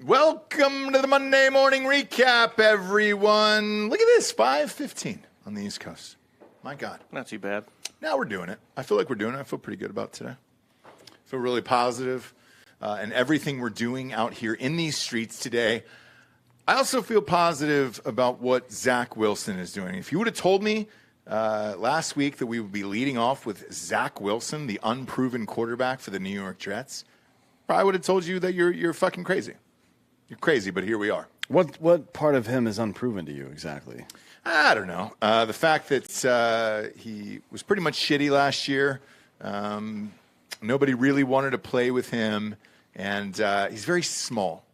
Welcome to the Monday morning recap, everyone. Look at this, 5:15 on the East Coast. My God. Not too bad. Now we're doing it. I feel like we're doing it. I feel pretty good about today. I feel really positive, and everything we're doing out here in these streets today. I also feel positive about what Zach Wilson is doing. If you would have told me last week that we would be leading off with Zach Wilson, the unproven quarterback for the New York Jets, I would have told you that you're fucking crazy. You're crazy, but here we are. What part of him is unproven to you exactly? I don't know. The fact that he was pretty much shitty last year. Nobody really wanted to play with him, and he's very small.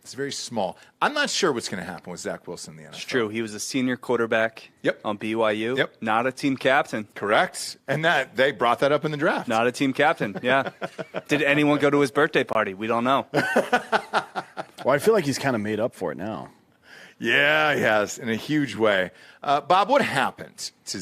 It's very small. I'm not sure what's going to happen with Zach Wilson in the NFL. It's true. He was a senior quarterback on BYU. Yep. Not a team captain. Correct. And that they brought that up in the draft. Not a team captain, yeah. Did anyone go to his birthday party? We don't know. Well, I feel like he's kind of made up for it now. Yeah, he has, in a huge way. Bob, what happened to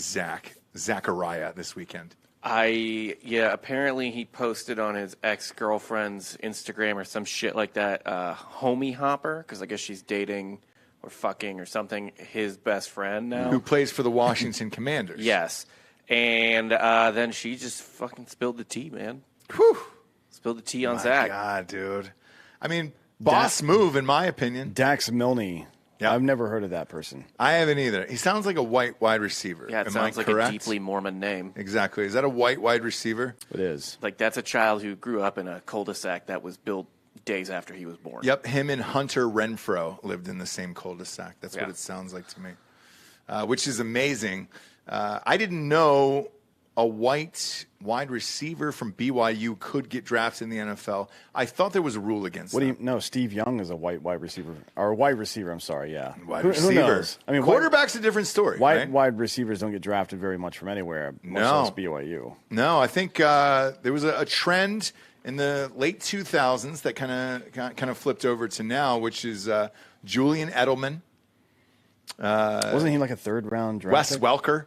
Zachariah this weekend? Apparently he posted on his ex-girlfriend's Instagram or some shit like that, homie hopper, because I guess she's dating or fucking or something his best friend now. Who plays for the Washington Commanders. Yes. And then she just fucking spilled the tea, man. Whew. Spilled the tea on Zach. God, dude. I mean, boss move, in my opinion. Dax Milne. Yep. I've never heard of that person. I haven't either. He sounds like a white wide receiver. Yeah, it sounds like a deeply Mormon name. Exactly. Is that a white wide receiver? It is. Like, that's a child who grew up in a cul-de-sac that was built days after he was born. Yep, him and Hunter Renfrow lived in the same cul-de-sac. That's what it sounds like to me, which is amazing. I didn't know a white wide receiver from BYU could get drafted in the NFL. I thought there was a rule against that. No, Steve Young is a white wide receiver. Or wide receiver, I'm sorry, yeah. Wide Who receiver. knows? I mean, quarterback's a different story. Wide receivers don't get drafted very much from anywhere, much less BYU. No, I think there was a trend in the late 2000s that kind of flipped over to now, which is Julian Edelman. Wasn't he like a third-round draft Wes pick? Welker.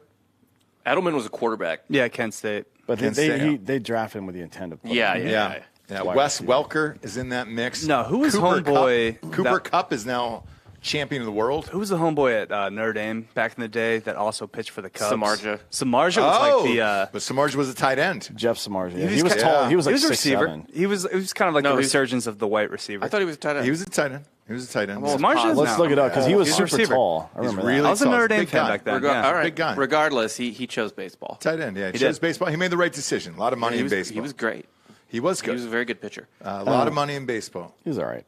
Edelman was a quarterback. Yeah, Kent State. But they drafted him with the intent of putting Yeah. Wes Welker is in that mix. No, who was homeboy? Cooper Kupp is now champion of the world. Who was the homeboy at Notre Dame back in the day that also pitched for the Cubs? Samardzija. Samardzija was like the... but Samardzija was a tight end. Jeff Samardzija. Yeah, He was tall. He was like a receiver. 6'7". It was kind of like the resurgence of the white receiver. I thought he was a tight end. He was a tight end. Let's look it up because he was super tall. I remember really that. I was a tall. Notre Dame Big fan guy. back then. All right. Big guy. Regardless, he chose baseball. Tight end, yeah. He did. chose baseball. He made the right decision. A lot of money in baseball. He was great. He was good. He was a very good pitcher. A lot of money in baseball. He was all right.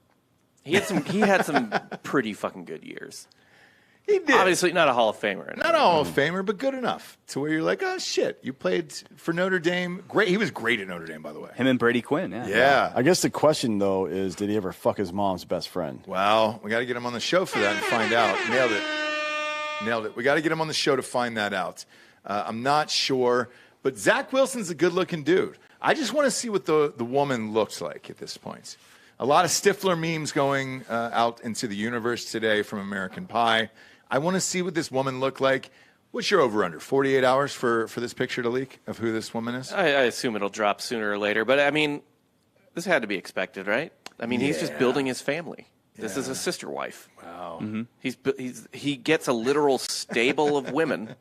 He had some pretty fucking good years. He did. Obviously not a Hall of Famer. Not a Hall of Famer, but good enough to where you're like, oh, shit, you played for Notre Dame. Great. He was great at Notre Dame, by the way. Him and Brady Quinn, Yeah. I guess the question, though, is did he ever fuck his mom's best friend? Well, we got to get him on the show for that and find out. Nailed it. We got to get him on the show to find that out. I'm not sure, but Zach Wilson's a good-looking dude. I just want to see what the woman looks like at this point. A lot of Stifler memes going out into the universe today from American Pie. I want to see what this woman looked like. What's your over-under? 48 hours for this picture to leak of who this woman is? I assume it'll drop sooner or later. But, I mean, this had to be expected, right? I mean, he's just building his family. This is a sister wife. Wow. Mm-hmm. He gets a literal stable of women.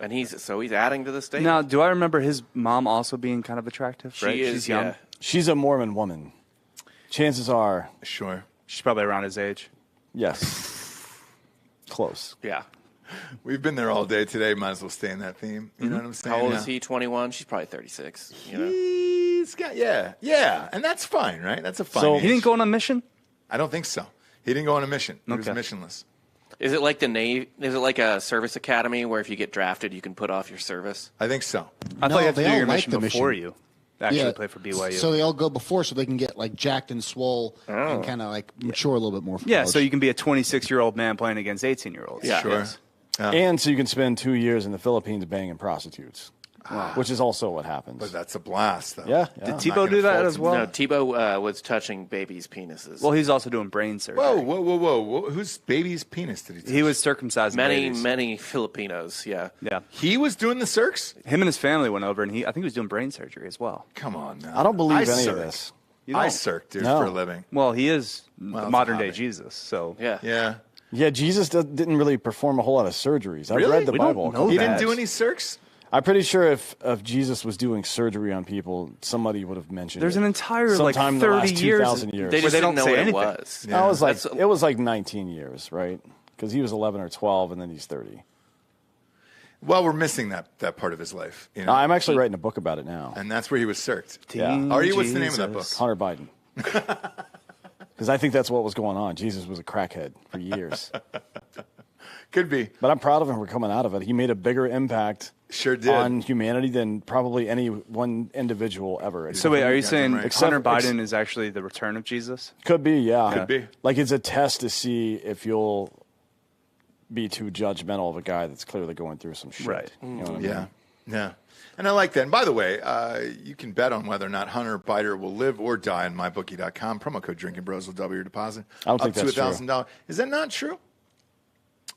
And he's adding to the stable. Now, do I remember his mom also being kind of attractive? She's young. Yeah. She's a Mormon woman. Chances are. Sure. She's probably around his age. Yes. Close. Yeah. We've been there all day today. Might as well stay in that theme. You know what I'm saying? How old is he? 21? She's probably 36. You know? He's got, yeah. And that's fine, right? That's a fine So age. He didn't go on a mission? I don't think so. He didn't go on a mission. He was Okay. missionless. Is it like the Navy? Is it like a service academy where if you get drafted, you can put off your service? I think so. I thought you had to they do all your like mission the before mission. you actually play for BYU. So they all go before so they can get like jacked and swole and kind of like mature a little bit more. For yeah, college. so you can be a 26-year-old man playing against 18-year-olds. Yeah. Sure. Yes. And so you can spend 2 years in the Philippines banging prostitutes, which is also what happens. But that's a blast, though. Yeah. Did yeah. Tebow do that as well? No, Tebow was touching babies' penises. Well, he's also doing brain surgery. Whoa. Whose baby's penis did he touch? He was circumcising babies. many Filipinos, yeah. Yeah. He was doing the circs? Him and his family went over, and I think he was doing brain surgery as well. Come on now. I don't believe any of this. I circ, dude, No. for a living. Well, he is Well, it's a modern day hobby. Jesus. So Yeah. Yeah. Yeah, Jesus didn't really perform a whole lot of surgeries. I've Really? read the We don't Bible. a know couple He that. didn't times. do any circs? I'm pretty sure if Jesus was doing surgery on people, somebody would have mentioned there's it. an entire Sometime in the 30 last years. 2,000 years. They Where just they didn't don't know say what anything. it was. I was like, That's- it was like 19 years, right? Because he was 11 or 12, and then he's 30. Well, we're missing that part of his life. You know? I'm actually writing a book about it now. And that's where he was circed. Yeah. Artie, what's the name of that book? Jesus. Hunter Biden. Because I think that's what was going on. Jesus was a crackhead for years. Could be. But I'm proud of him for coming out of it. He made a bigger impact Sure did. on humanity than probably any one individual ever. So wait, are you saying right. Hunter Except- Biden is actually the return of Jesus? Could be, yeah. Could be. Like it's a test to see if you'll be too judgmental of a guy that's clearly going through some shit. Right. You know what I mean? Yeah. Yeah. And I like that. And by the way, you can bet on whether or not Hunter Biden will live or die on mybookie.com. Promo code Drinkin Bros will double your deposit. I don't up think to that's true. $1,000. Is that not true?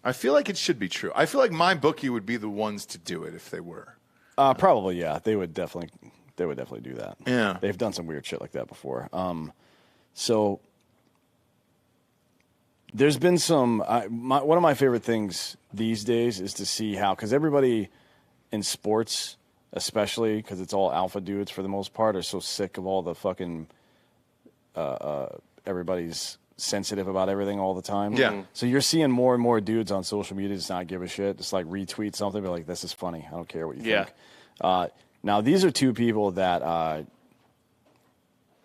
I feel like it should be true. I feel like my bookie would be the ones to do it if they were. Probably, yeah. They would definitely do that. Yeah. They've done some weird shit like that before. So there's been some. One of my favorite things these days is to see how, because everybody in sports, especially because it's all alpha dudes for the most part, are so sick of all the fucking everybody's sensitive about everything all the time. Yeah. So you're seeing more and more dudes on social media just not give a shit, just like retweet something, be like, "This is funny. I don't care what you Yeah. think." Now these are two people that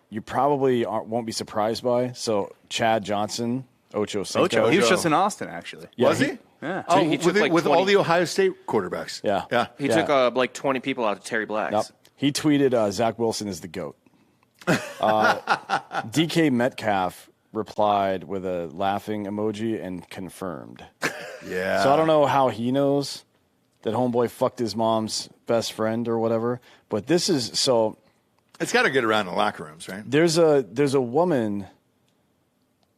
you probably won't be surprised by. So Chad Johnson, Ocho Cinco. Ocho. He was just in Austin, actually. Yeah, Was he? Yeah. Oh, he took like with 20 all the Ohio State quarterbacks. Yeah. Yeah. He Yeah. took like 20 people out of Terry Black's. Yep. He tweeted, "Zach Wilson is the GOAT." DK Metcalf replied with a laughing emoji and confirmed. Yeah. So I don't know how he knows that homeboy fucked his mom's best friend or whatever. But this is so. It's got to get around the locker rooms, right? There's a woman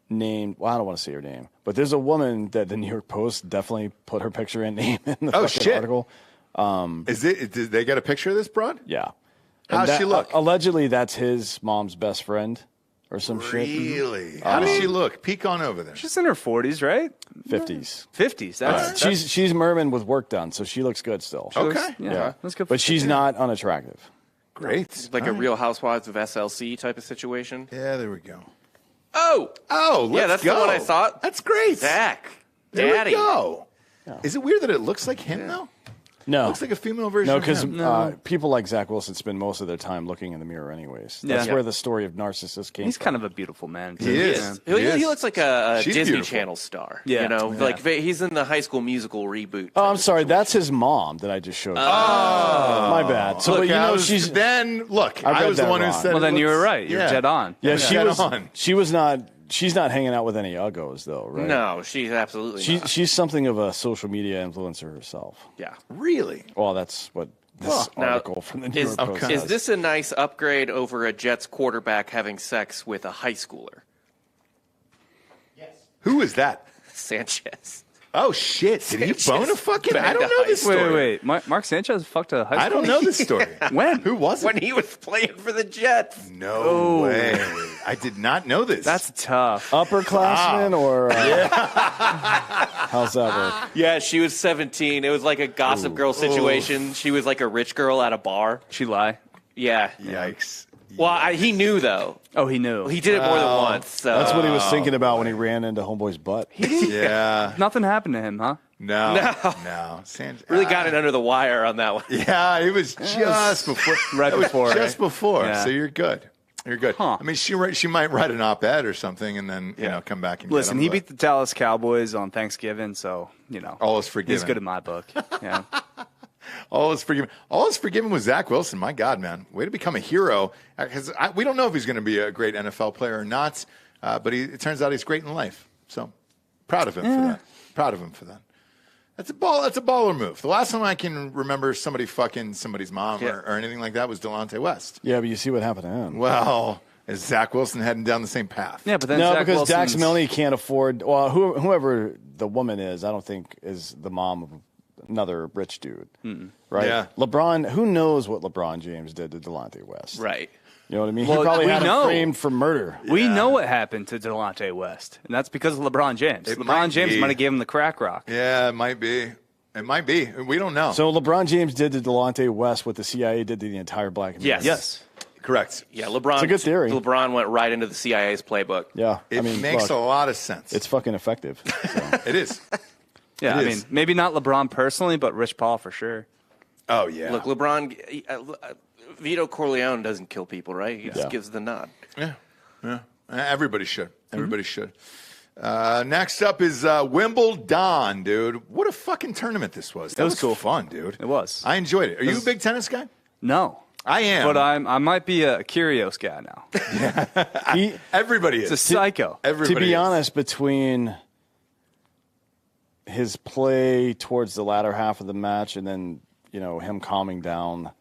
named. Well, I don't want to say her name, but there's a woman that the New York Post definitely put her picture and name in the fucking shit. article. Did they get a picture of this broad? Yeah. How's And she look? Allegedly, that's his mom's best friend or some shit. Really? How does she look? Peek on over there. She's in her 40s, right? 50s. 50s. That's She's Merman with work done, so she looks good still. Okay. Yeah, that's good. But she's not unattractive. Great. Like a Real Housewives of SLC type of situation. Yeah, there we go. Oh, Oh, let's yeah, that's go. the one I thought. That's great. Zach, There Daddy. we go. Is it weird that it looks like him, though? No. Looks like a female version No, of because him. people like Zach Wilson spend most of their time looking in the mirror anyways. That's Yeah. where the story of Narcissus came He's from. kind of a beautiful man. He too. is. Yeah. He looks like a She's Disney beautiful. Channel star. Yeah. You know, Yeah. like he's in the High School Musical reboot. Oh, I'm sorry. That's his mom that I just showed you. Oh. My bad. So, Look, you know, she's then look. I I read was the that one who wrong. said. Well, it then you looks- were right. You're dead on. Yeah, Yeah. she was not. She's not hanging out with any uggos, though, right? No, she's absolutely not. She's something of a social media influencer herself. Yeah. Really? Well, that's what this Now, article from the New York Post okay. Is says. this a nice upgrade over a Jets quarterback having sex with a high schooler? Who is that? Sanchez. Oh shit! Did he Sanchez bone a fucking? I banged don't a know high this school. story. Wait. Mark Sanchez fucked a high school? I don't know this story. When? Who was it? When he was playing for the Jets. No way! I did not know this. That's tough. Upperclassmen or how's that work? Yeah, she was 17. It was like a Gossip Girl situation. She was like a rich girl at a bar. She lie. Yeah. Yikes! Well, he knew, though. Oh, he knew. He did it more than once. So. That's what he was thinking about when he ran into homeboy's butt. Yeah. Nothing happened to him, huh? No. Really got it under the wire on that one. Yeah, it was just before. Right that was before, Just right? before. Yeah. So you're good. You're good. Huh. I mean, she might write an op-ed or something, and then you know come back and Listen, get him, he but beat the Dallas Cowboys on Thanksgiving, so, all is forgiven. he's good in my book. Yeah. All is forgiven. All is forgiven with Zach Wilson. My God, man, way to become a hero. Because we don't know if he's going to be a great NFL player or not, but it turns out he's great in life. So proud of him for that. Proud of him for that. That's a baller move. The last time I can remember somebody fucking somebody's mom or anything like that was Delonte West. Yeah, but you see what happened to him. Well, is Zach Wilson heading down the same path? Yeah, but then No, Zach because Dax Wilson's- Milne can't afford. Well, whoever the woman is, I don't think is the mom of another rich dude, right? Yeah. LeBron. Who knows what LeBron James did to Delonte West? Right. You know what I mean? Well, he probably we had know. him framed for murder. We know what happened to Delonte West, and that's because of LeBron James. It LeBron might James be. might have gave him the crack rock. Yeah, it might be. It might be. We don't know. So LeBron James did to Delonte West what the CIA did to the entire black community. Yes. Correct. Yeah, LeBron. It's a good theory. LeBron went right into the CIA's playbook. Yeah. It makes a lot of sense. It's fucking effective. So. It is. Yeah, It I is. mean, maybe not LeBron personally, but Rich Paul for sure. Oh, yeah. Look, LeBron, Vito Corleone doesn't kill people, right? He just gives the nod. Yeah. Everybody should. Everybody should. Next up is Wimbledon, dude. What a fucking tournament this was. That was cool. fun, dude. It was. I enjoyed it. Are you a big tennis guy? No. I am. But I might be a Kyrgios guy now. Everybody is. It's a psycho. Everybody To be is. honest, between his play towards the latter half of the match and then, him calming down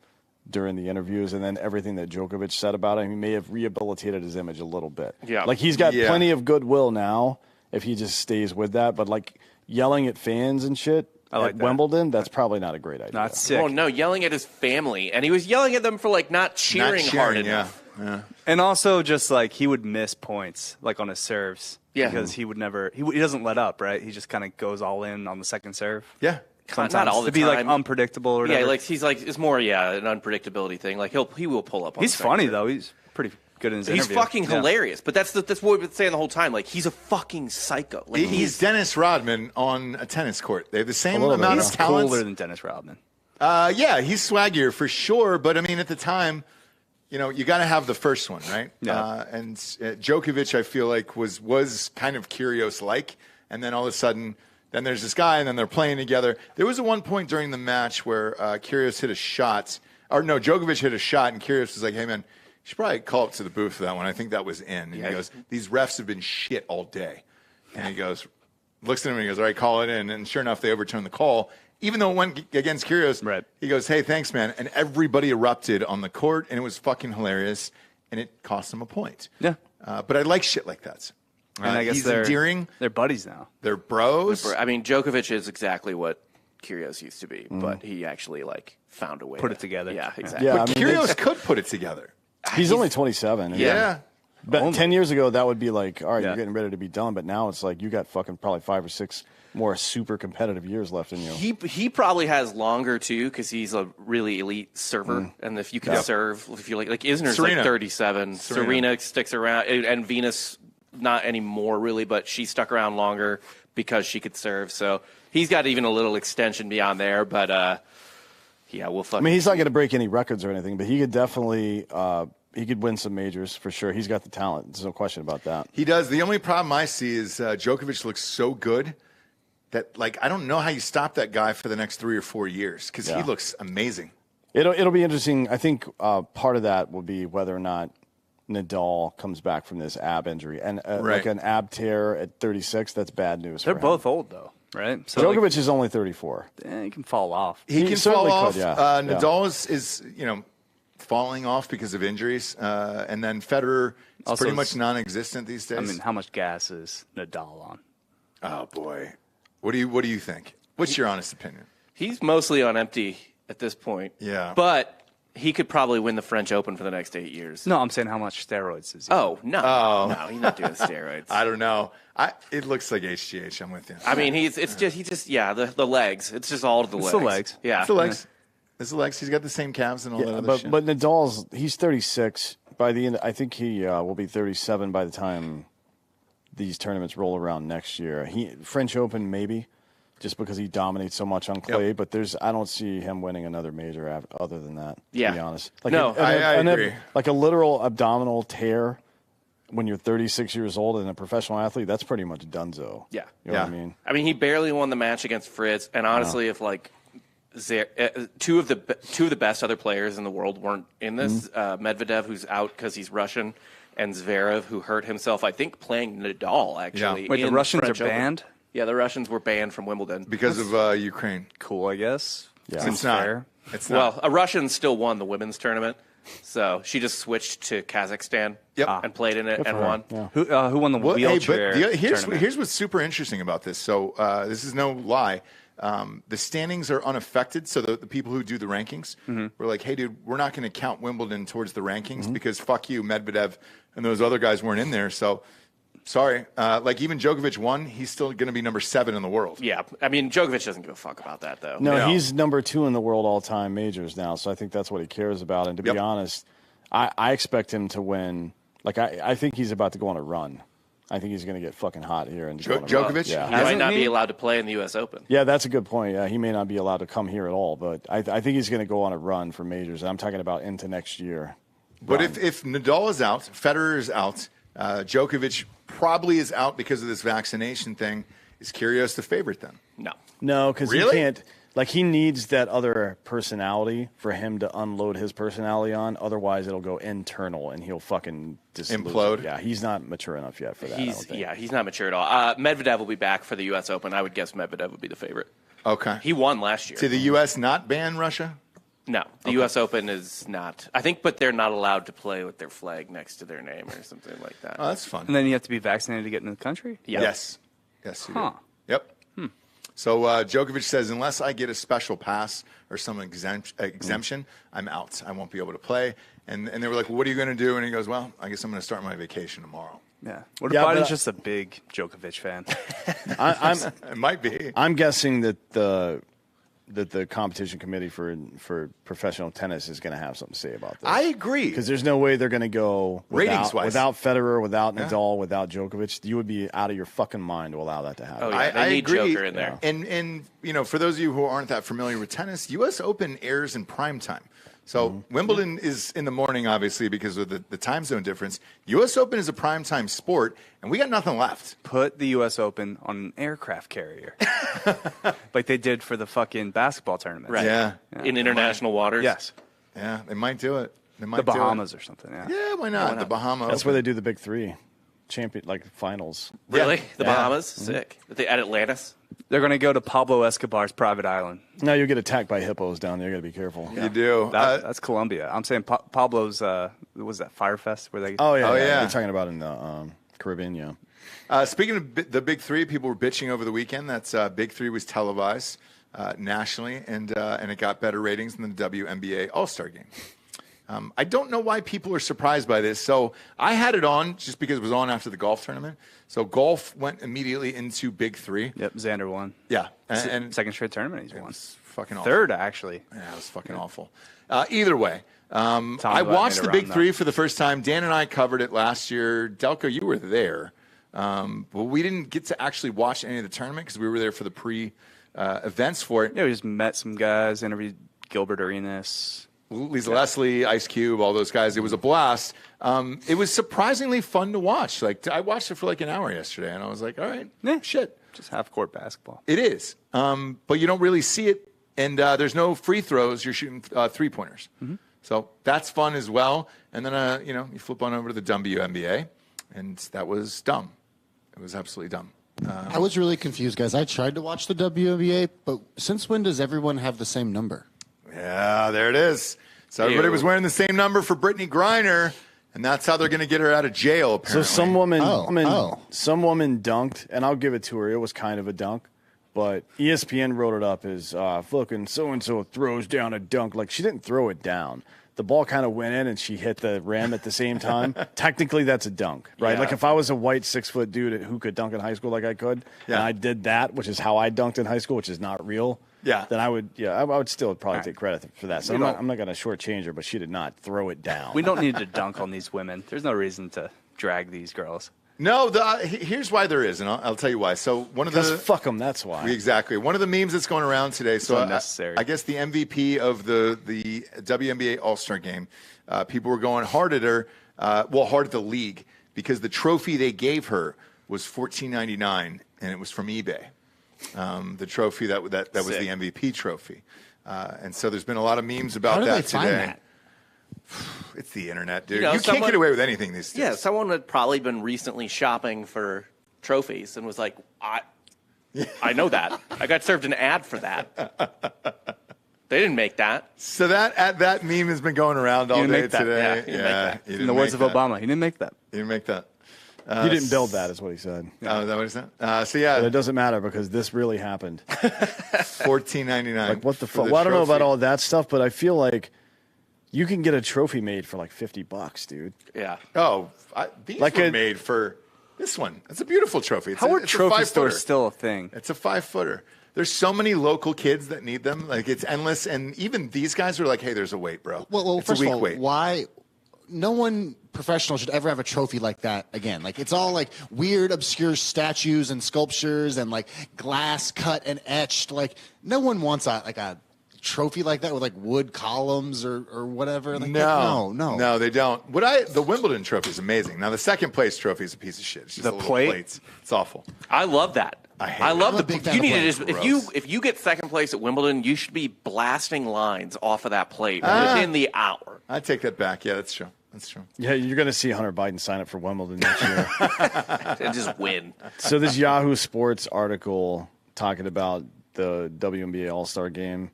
during the interviews and then everything that Djokovic said about him, he may have rehabilitated his image a little bit. Yeah. Like, he's got Yeah. plenty of goodwill now if he just stays with that. But, like, yelling at fans and shit like at that. Wimbledon, that's probably not a great idea. Not sick. Oh, no, yelling at his family. And he was yelling at them for, not Not cheering hard cheering, enough. yeah. And also just he would miss points on his serves. Yeah. Because he would never he doesn't let up, right? He just kind of goes all in on the second serve. Yeah. Not Sometimes all the to be time. unpredictable or whatever. Yeah, it's more, an unpredictability thing. He will pull up on He's the second funny serve. though. He's pretty good in his He's interview. fucking Yeah. hilarious. But that's what we've been saying the whole time. He's a fucking psycho. He's Dennis Rodman on a tennis court. They have the same little bit, amount He's of talents. cooler than Dennis Rodman. Yeah, he's swaggier for sure. But, I mean, at the time, you got to have the first one, right? Yeah. And Djokovic, I feel like, was kind of Kyrgios-like. And then all of a sudden, then there's this guy, and then they're playing together. There was one point during the match where Kyrgios hit a shot. Or, no, Djokovic hit a shot, and Kyrgios was like, hey, man, you should probably call up to the booth for that one. I think that was in. And he goes, these refs have been shit all day. And he goes, looks at him and he goes, all right, call it in. And sure enough, they overturned the call. Even though it went against Kyrgios, Right. he goes, hey, thanks, man. And everybody erupted on the court, and it was fucking hilarious. And it cost him a point. Yeah. But I like shit like that. And I guess he's they're endearing. They're buddies now. They're bros. I mean, Djokovic is exactly what Kyrgios used to be, but he actually found a way Put to it together. Yeah, exactly. Yeah, But I mean, Kyrgios could put it together. he's only 27. and- Yeah. But 10 years ago, that would be like, all right, Yeah. you're getting ready to be done. But now it's like you got fucking probably 5 or 6 more super competitive years left in you. He probably has longer too because he's a really elite server, and if you can serve, if you like Isner's Serena. 37, Serena sticks around, and Venus not anymore really, but she stuck around longer because she could serve. So he's got even a little extension beyond there, but yeah, we'll fucking. I mean, he's not going to break any records or anything, but he could definitely he could win some majors for sure. He's got the talent. There's no question about that. He does. The only problem I see is Djokovic looks so good that, I don't know how you stop that guy for the next 3 or 4 years because he looks amazing. It'll be interesting. I think part of that will be whether or not Nadal comes back from this ab injury. And like an ab tear at 36, that's bad news They're for him. both old though, right? So Djokovic is only 34. he can fall off. He can fall certainly off. could, yeah. Nadal is falling off because of injuries. And then Federer is Also pretty is- much non-existent these days. I mean, how much gas is Nadal on? Oh, boy. What do you think? What's your honest opinion? He's mostly on empty at this point. Yeah. but he could probably win the French Open for the next 8 years. No, I'm saying how much steroids is he? Oh no, no, he's not doing steroids. I don't know. It looks like HGH. I'm with you. I mean, he just the legs. It's just all the legs. the legs. Yeah, It's the legs. It's the legs. He's got the same calves and all that other But shit. Nadal's he's 36. By the end, I think he will be 37 by the time these tournaments roll around next year. French Open maybe, just because he dominates so much on clay. Yep. But I don't see him winning another major other than that. Yeah. To be honest. No, I agree. Like a literal abdominal tear when you're 36 years old and a professional athlete, that's pretty much donezo. Yeah. You know what I Yeah. mean? I mean, he barely won the match against Fritz, and honestly, if two of the best other players in the world weren't in this, Medvedev, who's out because he's Russian, and Zverev, who hurt himself, I think playing Nadal actually. Yeah. Wait, the in Russians French are Open. banned? Yeah, the Russians were banned from Wimbledon. because of Ukraine. Cool, I guess. Yeah. Seems It's not. fair. It's not. Well, a Russian still won the women's tournament, so she just switched to Kazakhstan Yep. and played in it and for her. won. Yeah. Who won the Well, wheelchair here's tournament? what's super interesting about this. So this is no lie. The standings are unaffected, so the people who do the rankings were like, hey, dude, we're not going to count Wimbledon towards the rankings because fuck you, Medvedev and those other guys weren't in there. So, sorry. Like, even Djokovic won, he's still going to be number 7 in the world. Yeah, I mean, Djokovic doesn't give a fuck about that, though. No, he's number 2 in the world all-time majors now, so I think that's what he cares about. And to be honest, I expect him to win. Like, I think he's about to go on a run. I think he's going to get fucking hot here. And Djokovic? Yeah. He might not be allowed to play in the U.S. Open. Yeah, that's a good point. Yeah, he may not be allowed to come here at all, but I think he's going to go on a run for majors. I'm talking about into next year. But if Nadal is out, Federer is out, Djokovic probably is out because of this vaccination thing, is Kyrgios the favorite then? No, because Really? he can't. Like, he needs that other personality for him to unload his personality on. Otherwise, it'll go internal, and he'll fucking just implode. Yeah, he's not mature enough yet for that. He's not mature at all. Medvedev will be back for the U.S. Open. I would guess Medvedev would be the favorite. Okay. He won last year. Did the U.S. not ban Russia? No, the U.S. Open is not. I think, but they're not allowed to play with their flag next to their name or something like that. Oh, that's fun. And then you have to be vaccinated to get into the country? Yeah. Yes. Yes, you do. Huh. Yep. So Djokovic says, unless I get a special pass or some exemption, I'm out. I won't be able to play. And they were like, well, what are you going to do? And he goes, well, I guess I'm going to start my vacation tomorrow. Yeah. What if Biden's just a big Djokovic fan? It might be. I'm guessing that the competition committee for professional tennis is going to have something to say about this. I agree. Because there's no way they're going to go Ratings-wise. without Federer, without Nadal, without Djokovic. You would be out of your fucking mind to allow that to happen. Oh, yeah. They need agree. Joker in there. And you know, for those of you who aren't that familiar with tennis, U.S. Open airs in prime time. So Wimbledon is in the morning, obviously, because of the time zone difference. U.S. Open is a primetime sport, and we got nothing left. Put the U.S. Open on an aircraft carrier. Like they did for the fucking basketball tournament. Right. Yeah. In international waters. Yes. Yeah, they might do it. They might The do it. Bahamas or something, yeah. Yeah, why not? The Bahamas. That's where they do the big three, finals. Really? Yeah. The Yeah. Bahamas? Sick. At Atlantis? They're going to go to Pablo Escobar's private island. Now you'll get attacked by hippos down there. You got to be careful. You do. That's Colombia. I'm saying Pablo's, what was that, Firefest? Where they? Oh yeah. yeah. You're talking about in the Caribbean, yeah. Speaking of the Big Three, people were bitching over the weekend. That's Big Three was televised nationally, and it got better ratings than the WNBA All-Star Game. I don't know why people are surprised by this. So I had it on just because it was on after the golf tournament. So golf went immediately into Big Three. Yep, Xander won. Yeah, and Second straight tournament he's it won. was fucking awful. Third, actually. Yeah, it was fucking awful. Either way, I Vladeck watched made the a Big run, Three though. for the first time. Dan and I covered it last year. Delco, you were there. But we didn't get to actually watch any of the tournament because we were there for the pre-events for it. Yeah, we just met some guys, interviewed Gilbert Arenas. Lisa Leslie, Ice Cube, all those guys. It was a blast. It was surprisingly fun to watch. Like, I watched it for like an hour yesterday, and I was like, all right, shit. Just half-court basketball. It is. But you don't really see it, and there's no free throws. You're shooting three-pointers. So that's fun as well. And then, you flip on over to the WNBA, and that was dumb. It was absolutely dumb. I was really confused, guys. I tried to watch the WNBA, but since when does everyone have the same number? Yeah, there it is. So everybody was wearing the same number for Brittany Griner, and that's how they're going to get her out of jail, apparently. So some woman Oh. dunked, and I'll give it to her. It was kind of a dunk, but ESPN wrote it up as fucking so-and-so throws down a dunk. Like, she didn't throw it down. The ball kind of went in, and she hit the rim at the same time. Technically, that's a dunk, right? Yeah. Like, if I was a white 6-foot dude who could dunk in high school like I could, and I did that, which is how I dunked in high school, which is not real, then I would still probably take credit for that. So I'm not going to shortchange her, but she did not throw it down. We don't need to dunk on these women. There's no reason to drag these girls. No, here's why there is, and I'll tell you why. So one of Because the fuck them, that's why. Exactly. One of the memes that's going around today. So unnecessary. I guess the MVP of the WNBA All-Star Game, people were going hard at her, hard at the league, because the trophy they gave her was $14.99, and it was from eBay. The trophy that was the MVP trophy. And so there's been a lot of memes about How did that they today. find that? It's the internet, dude. You know, You can't get away with anything these days. Yeah, someone had probably been recently shopping for trophies and was like, I know that. I got served an ad for that. They didn't make that. So that meme has been going around all didn't day make that. today. Yeah, he didn't make that. he In didn't the words of make that. Obama, he didn't make that. He didn't make that. He didn't build that, is what he said. Oh, is that what he said? So But it doesn't matter because this really happened. $14.99. Like, what the fuck? Well, I don't know about all that stuff, but I feel like you can get a trophy made for like $50, dude. Yeah. Oh, these Like were made for this one. It's a beautiful trophy. How are it's trophy a 5-footer. stores still a thing? It's a 5-footer. There's so many local kids that need them. Like, it's endless. And even these guys are like, hey, there's a wait, bro. Well, it's first a week of all, wait. why no one professional should ever have a trophy like that again? Like, it's all like weird, obscure statues and sculptures and like glass cut and etched. Like, no one wants a trophy like that with like wood columns or whatever. Like, no, they don't. The Wimbledon trophy is amazing. Now the second place trophy is a piece of shit. It's just The a little plate? plates. It's awful. I love that. I love I'm a big fan you of need to plates. just if you get second place at Wimbledon, you should be blasting lines off of that plate within the hour. I take that back. Yeah, that's true. That's true. Yeah, you're going to see Hunter Biden sign up for Wimbledon next year. And just win. So this Yahoo Sports article talking about the WNBA All-Star Game.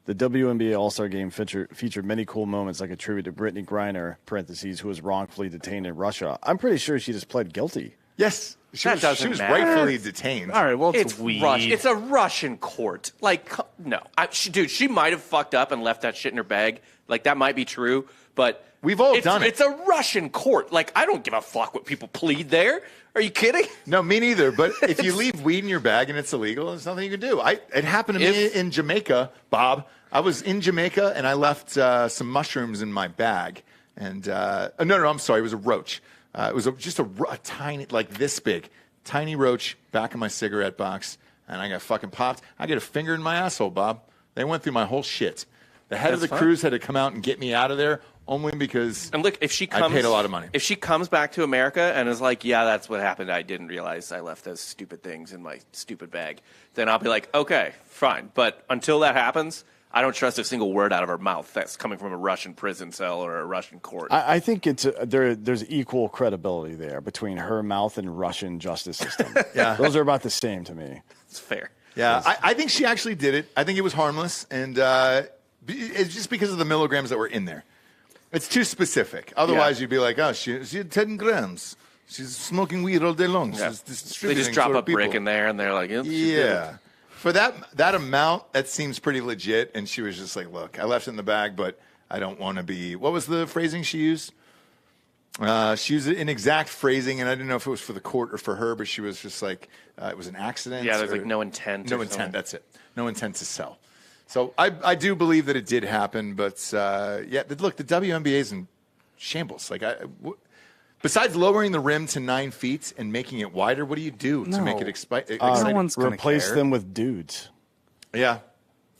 The WNBA All-Star Game featured many cool moments, like a tribute to Brittany Griner, parentheses, who was wrongfully detained in Russia. I'm pretty sure she just pled guilty. Yes, she That doesn't was matter. rightfully detained. All right, well, It's weed. It's a Russian court. Like, no. Dude, she might have fucked up and left that shit in her bag. Like, that might be true, but We've all done it. It's a Russian court. Like, I don't give a fuck what people plead there. Are you kidding? No, me neither. But if you leave weed in your bag and it's illegal, there's nothing you can do. It happened to me in Jamaica, Bob. I was in Jamaica and I left some mushrooms in my bag. And no, I'm sorry. It was a roach. It was just a tiny, like this big, tiny roach back in my cigarette box. And I got fucking popped. I get a finger in my asshole, Bob. They went through my whole shit. The head of the cruise had to come out and get me out of there only because And look, if she comes, I paid a lot of money. If she comes back to America and is like, yeah, that's what happened. I didn't realize I left those stupid things in my stupid bag. Then I'll be like, okay, fine. But until that happens, I don't trust a single word out of her mouth that's coming from a Russian prison cell or a Russian court. I think there's equal credibility there between her mouth and Russian justice system. Yeah. Those are about the same to me. It's fair. Yeah, I think she actually did it. I think it was harmless, and it's just because of the milligrams that were in there. It's too specific. Otherwise, you'd be like, oh, she had 10 grams. She's smoking weed all day long. Yeah. She's They distributing just drop to a brick people. in there and they're like, yep, she did it. Yeah. For that amount, that seems pretty legit. And she was just like, look, I left it in the bag, but I don't want to be. What was the phrasing she used? She used inexact phrasing, and I didn't know if it was for the court or for her, but she was just like, it was an accident. Yeah, there's or- like no intent. No or intent, something. that's it. No intent to sell. So I do believe that it did happen, but look, the WNBA is in shambles. Like, besides lowering the rim to 9 feet and making it wider, what do you do to make it exciting? No one's gonna Replace care. them with dudes. Yeah.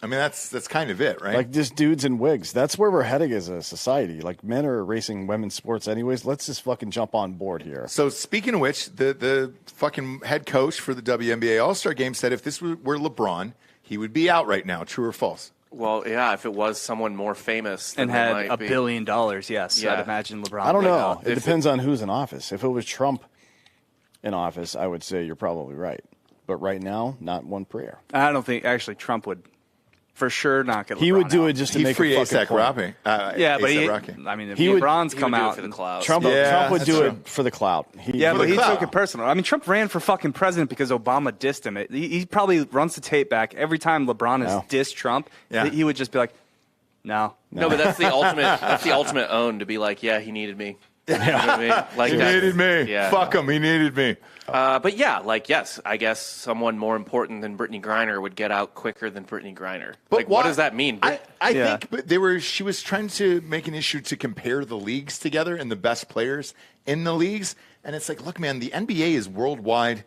I mean, that's kind of it, right? Like just dudes in wigs. That's where we're heading as a society. Like men are erasing women's sports anyways. Let's just fucking jump on board here. So speaking of which, the fucking head coach for the WNBA All-Star Game said if this were LeBron, he would be out right now. True or false? Well, yeah, if it was someone more famous and then they had might $1 be. billion, yes. Yeah. I'd imagine LeBron. I don't would know. go. It depends on who's in office. If it was Trump in office, I would say you're probably right. But right now, not one prayer. I don't think actually Trump would for sure not get LeBron He would do out. it just to He make free a fucking ASAP point. Rocky. Yeah, but A$AP he, Rocky. I mean, if He would- LeBron's He come would do it out, for the clout. Trump would that's do true. it for the clout. yeah, but the he clout. took it personal. I mean, Trump ran for fucking president because Obama dissed him. He probably runs the tape back every time LeBron has No. dissed Trump. Yeah. He would just be like, "No, No, but that's the ultimate. That's the ultimate own to be like, yeah, he needed me. You know what I mean? Like He that. needed me. Yeah. Fuck him. He needed me. But yeah, like yes, I guess someone more important than Brittany Griner would get out quicker than Brittany Griner. But like, why- what does that mean? I Yeah. think but she was trying to make an issue to compare the leagues together and the best players in the leagues. And it's like, look, man, the NBA is worldwide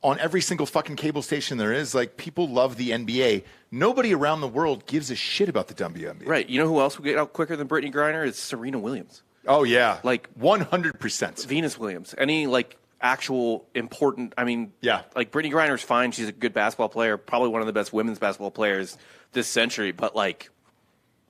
on every single fucking cable station there is. Like, people love the NBA. Nobody around the world gives a shit about the WNBA. Right. You know who else would get out quicker than Brittany Griner? It's Serena Williams. Oh, yeah. Like 100%. Venus Williams. Any like actual important. I mean, Yeah. Like Brittany Griner's fine. She's a good basketball player. Probably one of the best women's basketball players this century. But like,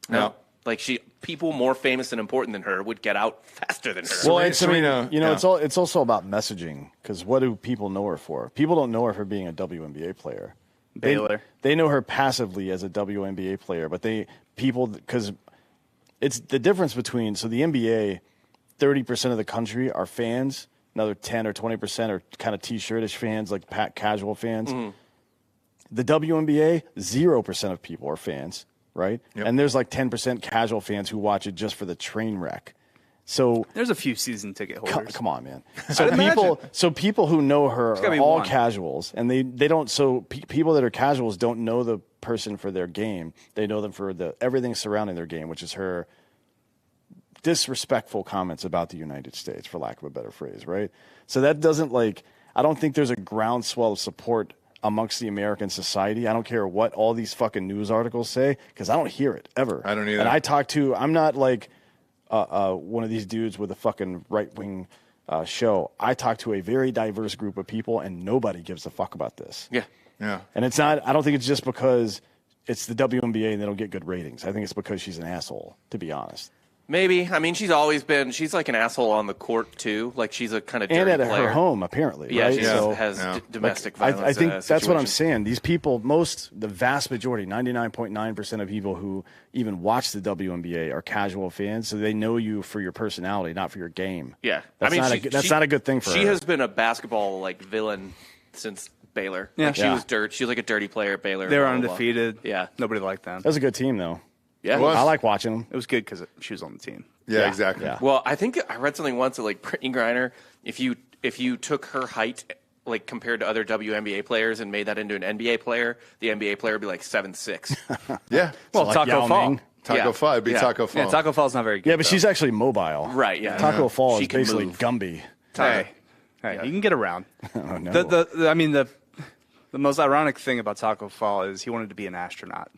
No. like people more famous and important than her would get out faster than her. Well, it's, I mean, Serena, you know, yeah. it's also about messaging because what do people know her for? People don't know her for being a WNBA player. Baylor." They know her passively as a WNBA player, but because it's the difference between the NBA, 30% of the country are fans, another 10 or 20% are kind of T-shirtish fans, like casual fans. The WNBA, 0% of people are fans, right? Yep. And there's like 10% casual fans who watch it just for the train wreck. So There's a few season ticket holders. come on, man. So people who know her gotta are be all one. casuals, and they don't. So people that are casuals don't know the person for their game. They know them for everything surrounding their game, which is her disrespectful comments about the United States, for lack of a better phrase, right? So that doesn't I don't think there's a groundswell of support amongst the American society. I don't care what all these fucking news articles say, because I don't hear it ever. I don't either. And I'm not like one of these dudes with a fucking right-wing show. I talk to a very diverse group of people, and nobody gives a fuck about this. Yeah. Yeah. And it's not, I don't think it's just because it's the WNBA and they don't get good ratings. I think it's because she's an asshole, to be honest. Maybe. I mean, she's like an asshole on the court, too. Like, she's a kind of dirty And at player. her home, apparently. Yeah, right? she So, has domestic violence. I think that's what I'm situations. saying. These people, the vast majority, 99.9% of people who even watch the WNBA are casual fans, so they know you for your personality, not for your game. Yeah. That's, not a good thing for her. She has been a basketball, villain since Baylor. Yeah. Like, she was She was like a dirty player at Baylor. They were blah, blah, blah. undefeated. Yeah. Nobody liked them. That was a good team, though. Yeah. was. I like watching them. It was good because she was on the team. Yeah, exactly. Yeah. Well, I think I read something once that Brittany Griner, if you took her height compared to other WNBA players and made that into an NBA player, the NBA player would be 7'6". Yeah. Well, like Taco Yao Fall. Ming. Taco Yeah. Fall. It'd be Yeah. Taco Fall. Yeah, Taco Fall's not very good. Yeah, but she's actually mobile. Right, yeah. Taco Fall She is can basically move. Gumby. Hey, you can get around. Oh, no. The most ironic thing about Taco Fall is he wanted to be an astronaut.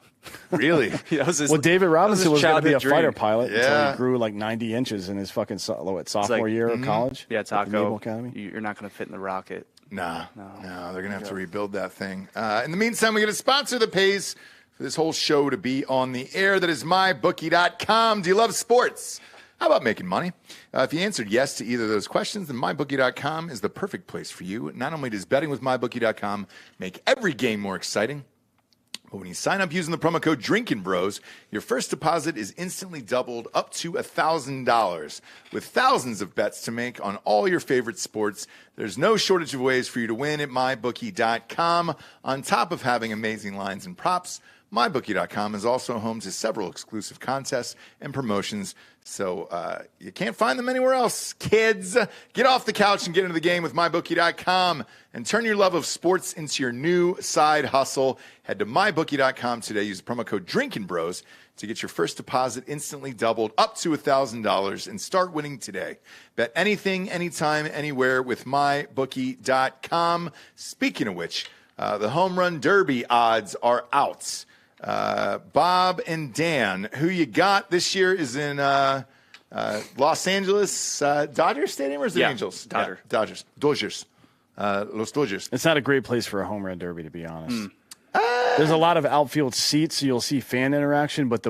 Really? That was his, Well, David Robinson was going to be a childhood fighter dream. pilot until Yeah. he grew 90 inches in his fucking sophomore year of college. Yeah, at the Naval Taco, Academy. you're not going to fit in the rocket. No, they're going to have to rebuild that thing. In the meantime, we get a sponsor that pays for this whole show to be on the air. That is MyBookie.com. Do you love sports? How about making money? If you answered yes to either of those questions, then MyBookie.com is the perfect place for you. Not only does betting with MyBookie.com make every game more exciting, but when you sign up using the promo code Drinkin Bros, your first deposit is instantly doubled up to $1,000. With thousands of bets to make on all your favorite sports, there's no shortage of ways for you to win at MyBookie.com. On top of having amazing lines and props, MyBookie.com is also home to several exclusive contests and promotions, so you can't find them anywhere else. Kids, get off the couch and get into the game with MyBookie.com and turn your love of sports into your new side hustle. Head to MyBookie.com today. Use the promo code Drinkin Bros to get your first deposit instantly doubled up to $1,000 and start winning today. Bet anything, anytime, anywhere with MyBookie.com. Speaking of which, the Home Run Derby odds are out. Bob and Dan, who you got this year is in Los Angeles Dodgers Stadium, or is it Angels? Dodgers. Yeah, Dodgers. Los Dodgers. It's not a great place for a home run derby, to be honest. There's a lot of outfield seats, so you'll see fan interaction, but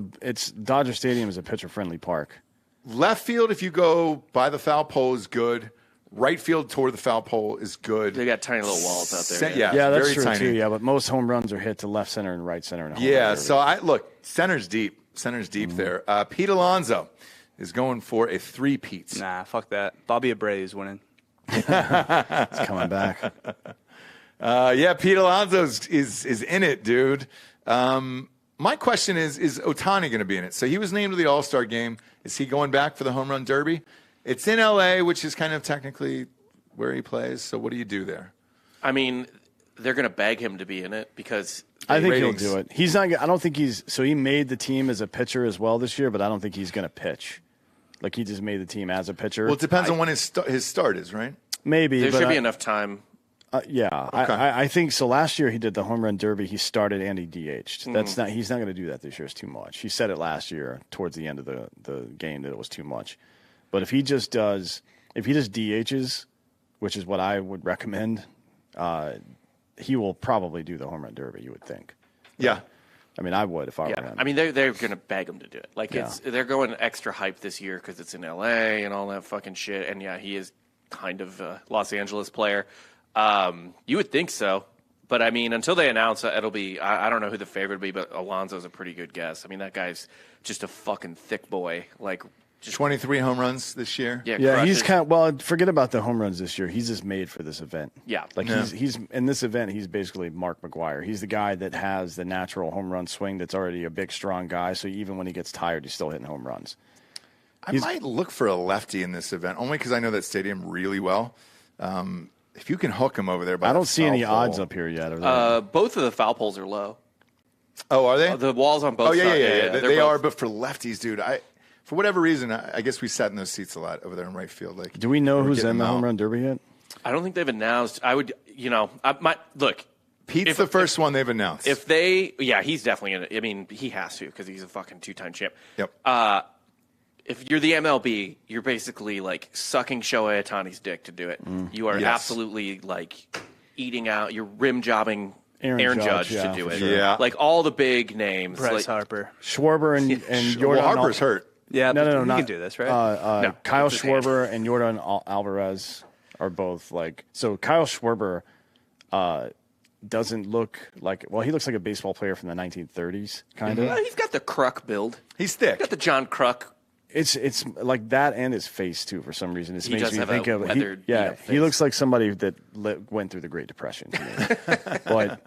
Dodger Stadium is a pitcher-friendly park. Left field, if you go by the foul pole, is good. Right field toward the foul pole is good. They got tiny little walls out there. Yeah, Yeah, that's very true tiny. too. Yeah, but most home runs are hit to left center and right center. In a home Yeah, run derby. so center's deep. Center's deep there. Pete Alonso is going for a three-peat. Nah, fuck that. Bobby Abreu is winning. it's coming back. Yeah, Pete Alonso is in it, dude. My question is Ohtani going to be in it? So he was named to the All-Star game. Is he going back for the Home Run Derby? It's in L.A., which is kind of technically where he plays. So what do you do there? I mean, they're going to beg him to be in it because I think ratings. he'll do it. He's not. I don't think he's. So he made the team as a pitcher as well this year, but I don't think he's going to pitch. Like he just made the team as a pitcher. Well, it depends on when his start is, right? Maybe there but should be enough time. Yeah, Okay. I think so. Last year he did the home run derby. He started and he DH'd. That's not. He's not going to do that this year. It's too much. He said it last year towards the end of the game that it was too much. But if he just DHs, which is what I would recommend, he will probably do the home run derby. You would think. Yeah. I mean, I would if I were Yeah, him. I mean they're going to beg him to do it. Like Yeah. they're going extra hype this year because it's in L.A. and all that fucking shit. And yeah, he is kind of a Los Angeles player. You would think so, but I mean until they announce it, it'll be. I don't know who the favorite will be, but Alonso's a pretty good guess. I mean that guy's just a fucking thick boy, like 23 home runs this year. Yeah, Yeah, he's crushes. kind of, well, forget about the home runs this year. He's just made for this event. Yeah. Like he's in this event, he's basically Mark McGwire. He's the guy that has the natural home run swing that's already a big, strong guy. So even when he gets tired, he's still hitting home runs. I might look for a lefty in this event, only because I know that stadium really well. If you can hook him over there, by I the don't see foul any pole. odds up here yet. Are there? Both of the foul poles are low. Oh, are they? The walls on both Oh, yeah, sides. yeah. they're They both- are, but for lefties, dude, for whatever reason, I guess we sat in those seats a lot over there in right field. Like, Do we know we're who's getting in the them home out. run derby yet? I don't think they've announced. I would, look. Pete's the first one they've announced. He's definitely in it. I mean, he has to because he's a fucking 2-time champ. Yep. If you're the MLB, you're basically like sucking Shohei Ohtani's dick to do it. You are Yes. absolutely like eating out. You're rim jobbing Aaron Aaron Judge, Judge yeah, to do for it. sure. Yeah. Like all the big names. Bryce like, Harper. Schwarber and well, Jordan. Harper's hurt. Yeah, No, but no, he not can do this, right? No, Kyle it's his hand. Schwarber and Jordan Alvarez are both like. So Kyle Schwarber doesn't look like. Well, he looks like a baseball player from the 1930s, kind of. Well, he's got the Kruk build. He's thick. Got the John Kruk. It's like that and his face too. For some reason, it He makes does me have think a of weathered, yeah. face. He looks like somebody that went through the Great Depression to me. But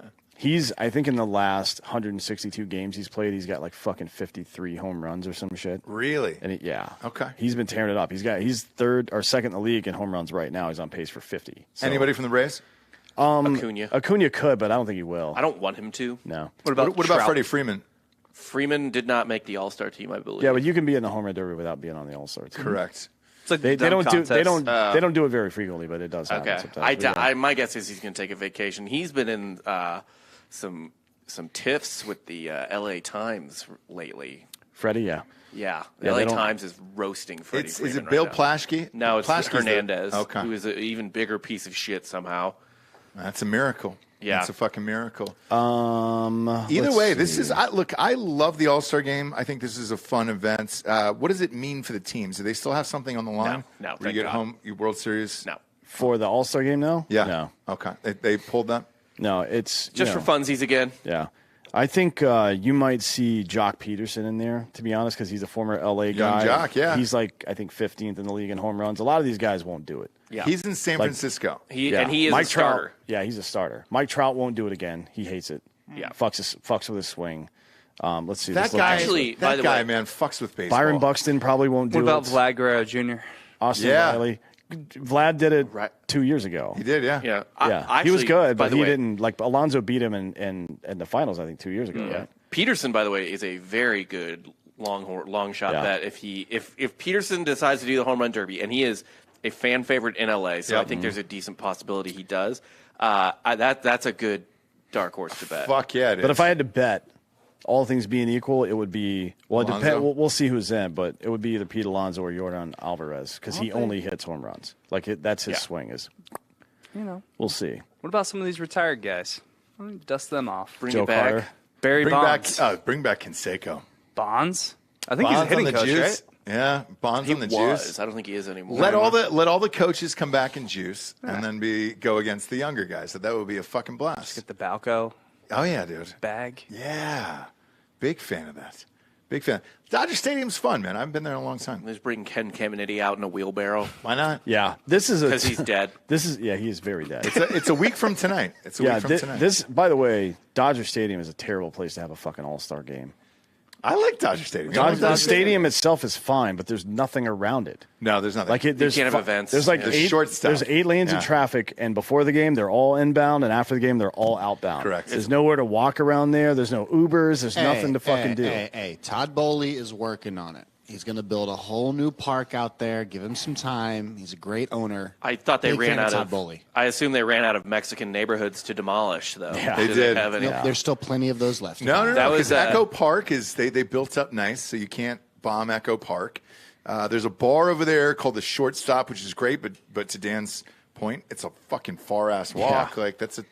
I think in the last 162 games he's played, he's got like fucking 53 home runs or some shit. Really? And Okay. he's been tearing it up. He's third or second in the league in home runs right now. He's on pace for 50. So, Anybody from the Rays? Acuna. could, but I don't think he will. I don't want him to. No. what about What about Trout? Freddie Freeman? Freeman did not make the All-Star team, I believe. Yeah, but you can be in the home run derby without being on the All Star team. Correct. It's like They the don't dunk do they contest. don't they don't do it very frequently, but it does happen Okay. sometimes. But yeah. My guess is he's going to take a vacation. He's been in some tiffs with the L.A. Times lately. Freddie, yeah. Yeah, the Yeah, L.A. they don't- Times is roasting Freddie Is Freeman it Bill right now. Plaschke? No, it's Plaschke's Hernandez, Okay. who is an even bigger piece of shit somehow. That's a miracle. Yeah. That's a fucking miracle. Either Either way, this is I love the All-Star game. I think this is a fun event. What does it mean for the teams? Do they still have something on the line? No, Where thank you get God. home, you World Series? No, for the All Star game now. Yeah. No, Okay. They pulled that? no. It's just you for know, funsies again. Yeah. I think you might see Jock Peterson in there, to be honest, because he's a former LA guy. Jock, yeah. He's like, I think, 15th in the league in home runs. A lot of these guys won't do it. Yeah, He's in San Like- Francisco. he Yeah. and he is Mike a starter. Trout, yeah, he's a starter. Mike Trout won't do it again. He hates it. Yeah. Fucks with his swing. Let's see. That let's look guy, at it. Actually, by that the guy, way- man, fucks with baseball. Byron Buxton probably won't do What about it. Vlad Guerrero Jr.? Austin Yeah. Riley. Vlad did it Right. 2 years ago. He did, yeah. Yeah, Yeah, he was good, by but the he way, didn't. Like Alonso beat him in the finals, I think, 2 years ago. Yeah. Right? Peterson, by the way, is a very good long shot Yeah. bet. If Peterson decides to do the home run derby, and he is a fan favorite in LA, so Yep. I think there's a decent possibility he does. That's a good dark horse to bet. Fuck yeah, it is. But if I had to bet, all things being equal, it would be it Alonso? depends. We'll see who's in, but it would be either Pete Alonso or Jordan Alvarez because he only hits home runs. Like that's his Yeah. swing. Is You know. we'll see. What about some of these retired guys? Why don't you dust them off? Bring Joe it back. Carter. Barry Bonds. bring back Canseco. Bonds? I think Bonds he's a hitting on the coach, juice. right? Yeah, Bonds He on the was. juice. I don't think he is anymore. Let all the coaches come back and juice, and then go against the younger guys. So that would be a fucking blast. Get the Balco Oh yeah, dude. bag. Yeah, big fan of that. Big fan. Dodger Stadium's fun, man. I've been there a long time. Let's bring Ken Caminiti out in a wheelbarrow Why not? Yeah, this is because he's dead. This is he is very dead. It's a week from tonight. It's a week from tonight. This by the way, Dodger Stadium is a terrible place to have a fucking All-Star game. I like Dodger Stadium. The stadium itself is fine, but there's nothing around it. No, there's nothing. Like there's can't have events. There's like Yeah. eight, Short stuff. there's 8 lanes Yeah. of traffic, and before the game they're all inbound, and after the game they're all outbound. Correct. There's nowhere to walk around there. There's no Ubers. There's nothing to fucking do. Hey, Todd Bowley is working on it. He's going to build a whole new park out there. Give him some time. He's a great owner. I thought they Big ran fan out Todd of. Bowley. I assume they ran out of Mexican neighborhoods to demolish, though. Yeah. They Do did. have any- Nope, there's still plenty of those left. No, That because was, Echo Park they built up nice, so you can't bomb Echo Park. There's a bar over there called the Shortstop, which is great, but to Dan's point, it's a fucking far ass walk. Yeah. Like that's a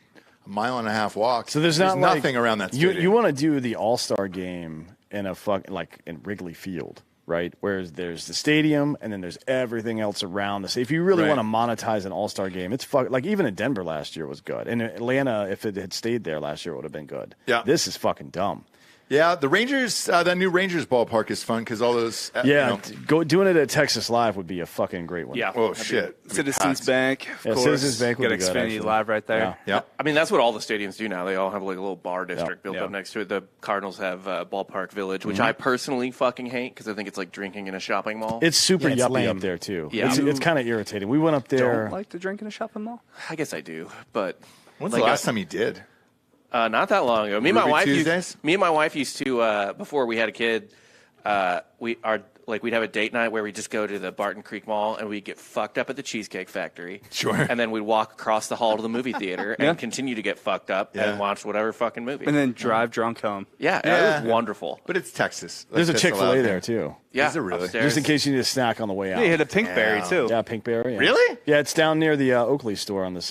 mile and a half walk. So there's not like- nothing around that stadium. You want to do the All-Star game in in Wrigley Field, right? Whereas there's the stadium and then there's everything else around the. If you really Right. want to monetize an All-Star game, it's like even in Denver last year was good, and Atlanta, if it had stayed there last year, it would have been good. Yeah. This is fucking dumb. Yeah, the Rangers, that new Rangers ballpark is fun because all those. Doing it at Texas Live would be a fucking great one. Yeah. Oh, shit. Citizens Bank, of course. Citizens Bank would got be good, Xfinity actually. Live right there. Yeah. I mean, that's what all the stadiums do now. They all have like a little bar district built Yeah. up next to it. The Cardinals have Ballpark Village, which I personally fucking hate because I think it's like drinking in a shopping mall. It's super Yeah, it's yuppie lame. up there, too. Yeah. It's kind of irritating. We went up there. Don't like to drink in a shopping mall? I guess I do, but When's like the last time you did? Not that long ago. Me and my Ruby wife. Tuesdays? Me and my wife used to before we had a kid. We'd have a date night where we just go to the Barton Creek Mall and we'd get fucked up at the Cheesecake Factory. Sure. And then we'd walk across the hall to the movie theater and continue to get fucked up and watch whatever fucking movie. And then drive drunk home. yeah, it Yeah. was wonderful. But it's Texas. There's a That's Chick-fil-A allowed there, too. Yeah, Is it really? upstairs. Just in case you need a snack on the way out. You hit a Pinkberry, too. Yeah, Pinkberry. Yeah. Really? Yeah, it's down near the Oakley store on the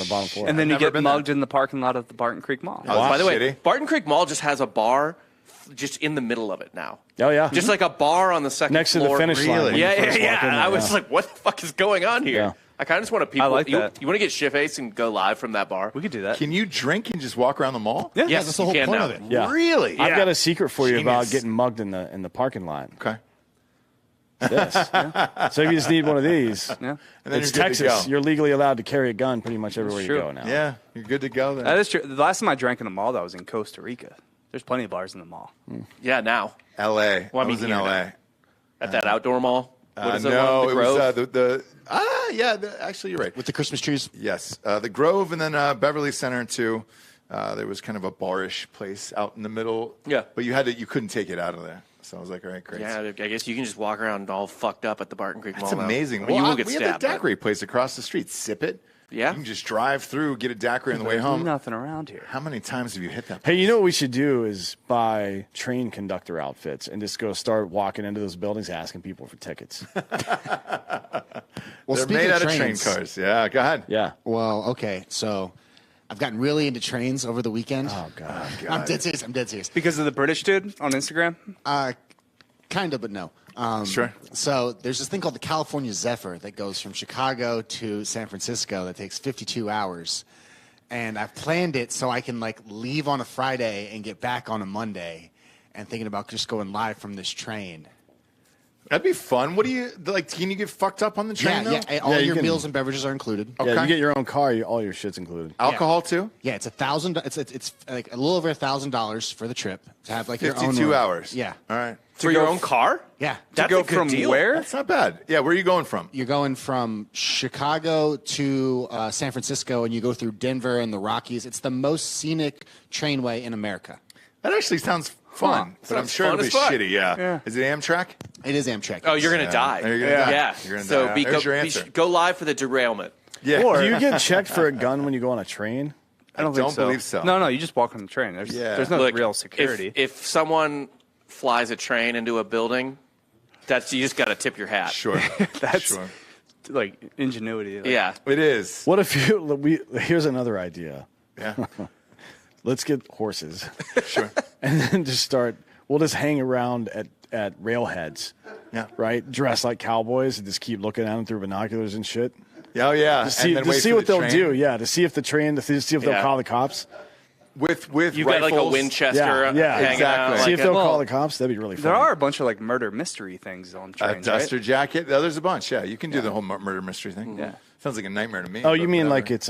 bottom floor. And then you never get been mugged there. in the parking lot of the Barton Creek Mall. Oh, By the way, shitty. Barton Creek Mall just has a bar just in the middle of it now. Oh, yeah. Just like a bar on the second next to floor. the finish line. Really? when you Yeah, first walk in there, I was yeah. like, what the fuck is going on here? Yeah. I kind of just want to people. I like that. You want to get shit-faced and go live from that bar? We could do that. Can you drink and just walk around the mall? Yeah. Yes, that's the you whole can point now. of it. Yeah. Really? I've got a secret for you about Genius. getting mugged in the parking lot. Okay. This. So if you just need one of these, Yeah. And then it's you're good to Texas. go. You're legally allowed to carry a gun pretty much everywhere you true. go now. Yeah, you're good to go then. That is true. The last time I drank in a mall, that was in Costa Rica. There's plenty of bars in the mall. Yeah, now L.A. Well, I I was mean, in here L.A. at that outdoor mall. What is it? No, The it Grove? was actually, you're right. With the Christmas trees. Yes, the Grove and then Beverly Center too. There was kind of a barish place out in the middle. Yeah. but you couldn't take it out of there. So I was like, all right, great. Yeah, I guess you can just walk around all fucked up at the Barton Creek That's Mall. now. amazing. I mean, you will get we stabbed. have that but- daiquiri place across the street. Sip it. Yeah. You can just drive through, get a daiquiri on the way There's home. nothing around here. How many times have you hit that? Hey, you know what we should do is buy train conductor outfits and just go start walking into those buildings asking people for tickets. Well, They're speaking made of out of train trains, cars. Yeah, go ahead. Yeah. Well, okay, so I've gotten really into trains over the weekend. Oh, God. I'm dead serious. Because of the British dude on Instagram? Kind of, but no. Sure. So there's this thing called the California Zephyr that goes from Chicago to San Francisco that takes 52 hours. And I've planned it so I can like leave on a Friday and get back on a Monday and thinking about just going live from this train. That'd be fun. What do you like? Can you get fucked up on the train? Yeah, though? yeah. All Yeah, you your can- meals and beverages are included. Okay. Yeah, you get your own car, all your shit's included. Alcohol too. Yeah, it's $1,000. It's like a little over $1,000 for the trip to have like your own 52 room. hours. Yeah, All right. For your own car? yeah. That's go a good from deal. where? That's not bad. Yeah, where are you going from? You're going from Chicago to San Francisco, and you go through Denver and the Rockies. It's the most scenic trainway in America. That actually sounds fun, but I'm Sounds sure fun it'll be as fuck. shitty. Yeah. Is it Amtrak? It is Amtrak. Oh, you're gonna die. You're gonna die. Yeah. You're gonna so die. be, There's go, your be- answer. go live for the derailment. Yeah. Do you get checked for a gun when you go on a train? I don't, don't believe so. No, you just walk on the train. There's no Look, real security. If someone flies a train into a building, you just got to tip your hat. Sure. That's sure. like ingenuity. Like, Yeah. It is. What if here's another idea. Yeah. Let's get horses Sure. and then we'll just hang around at railheads, Yeah. right? Dress like cowboys and just keep looking at them through binoculars and shit. Oh yeah. To see what they'll do. Yeah, to see if they'll Yeah. call the cops. With You got like a rifles. Winchester Yeah, hanging exactly. out. See like if a- they'll well, call the cops. That'd be really fun. There are a bunch of like murder mystery things on A trains, duster right? jacket. Oh, there's a bunch. Yeah, you can do the whole murder mystery thing. Yeah. Sounds like a nightmare to me. Oh, but you mean whatever. like it's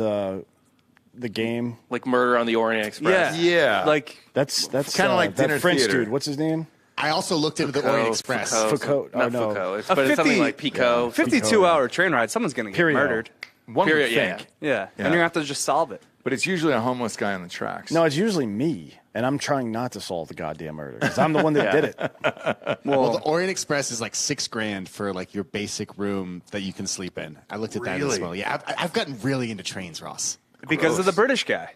the game? like Murder on the Orient Express. Yeah. Like That's Kinda like that dinner French theater. dude. What's his name? I also looked into the Orient Express. Foucault. Not Oh, no. Foucault. It's, A but it's something 50 like Pico. 52-hour train ride. Someone's going to get Period. murdered. One Period, would yeah, think. Yeah. Yeah. And you're going to have to just solve it. But it's usually a homeless guy on the tracks. No, it's usually me, and I'm trying not to solve the goddamn murder because I'm the one that did it. Well, the Orient Express is like $6,000 for like your basic room that you can sleep in. I looked at that as Really? well. Yeah, I've gotten really into trains, Ross. Because of the British guy.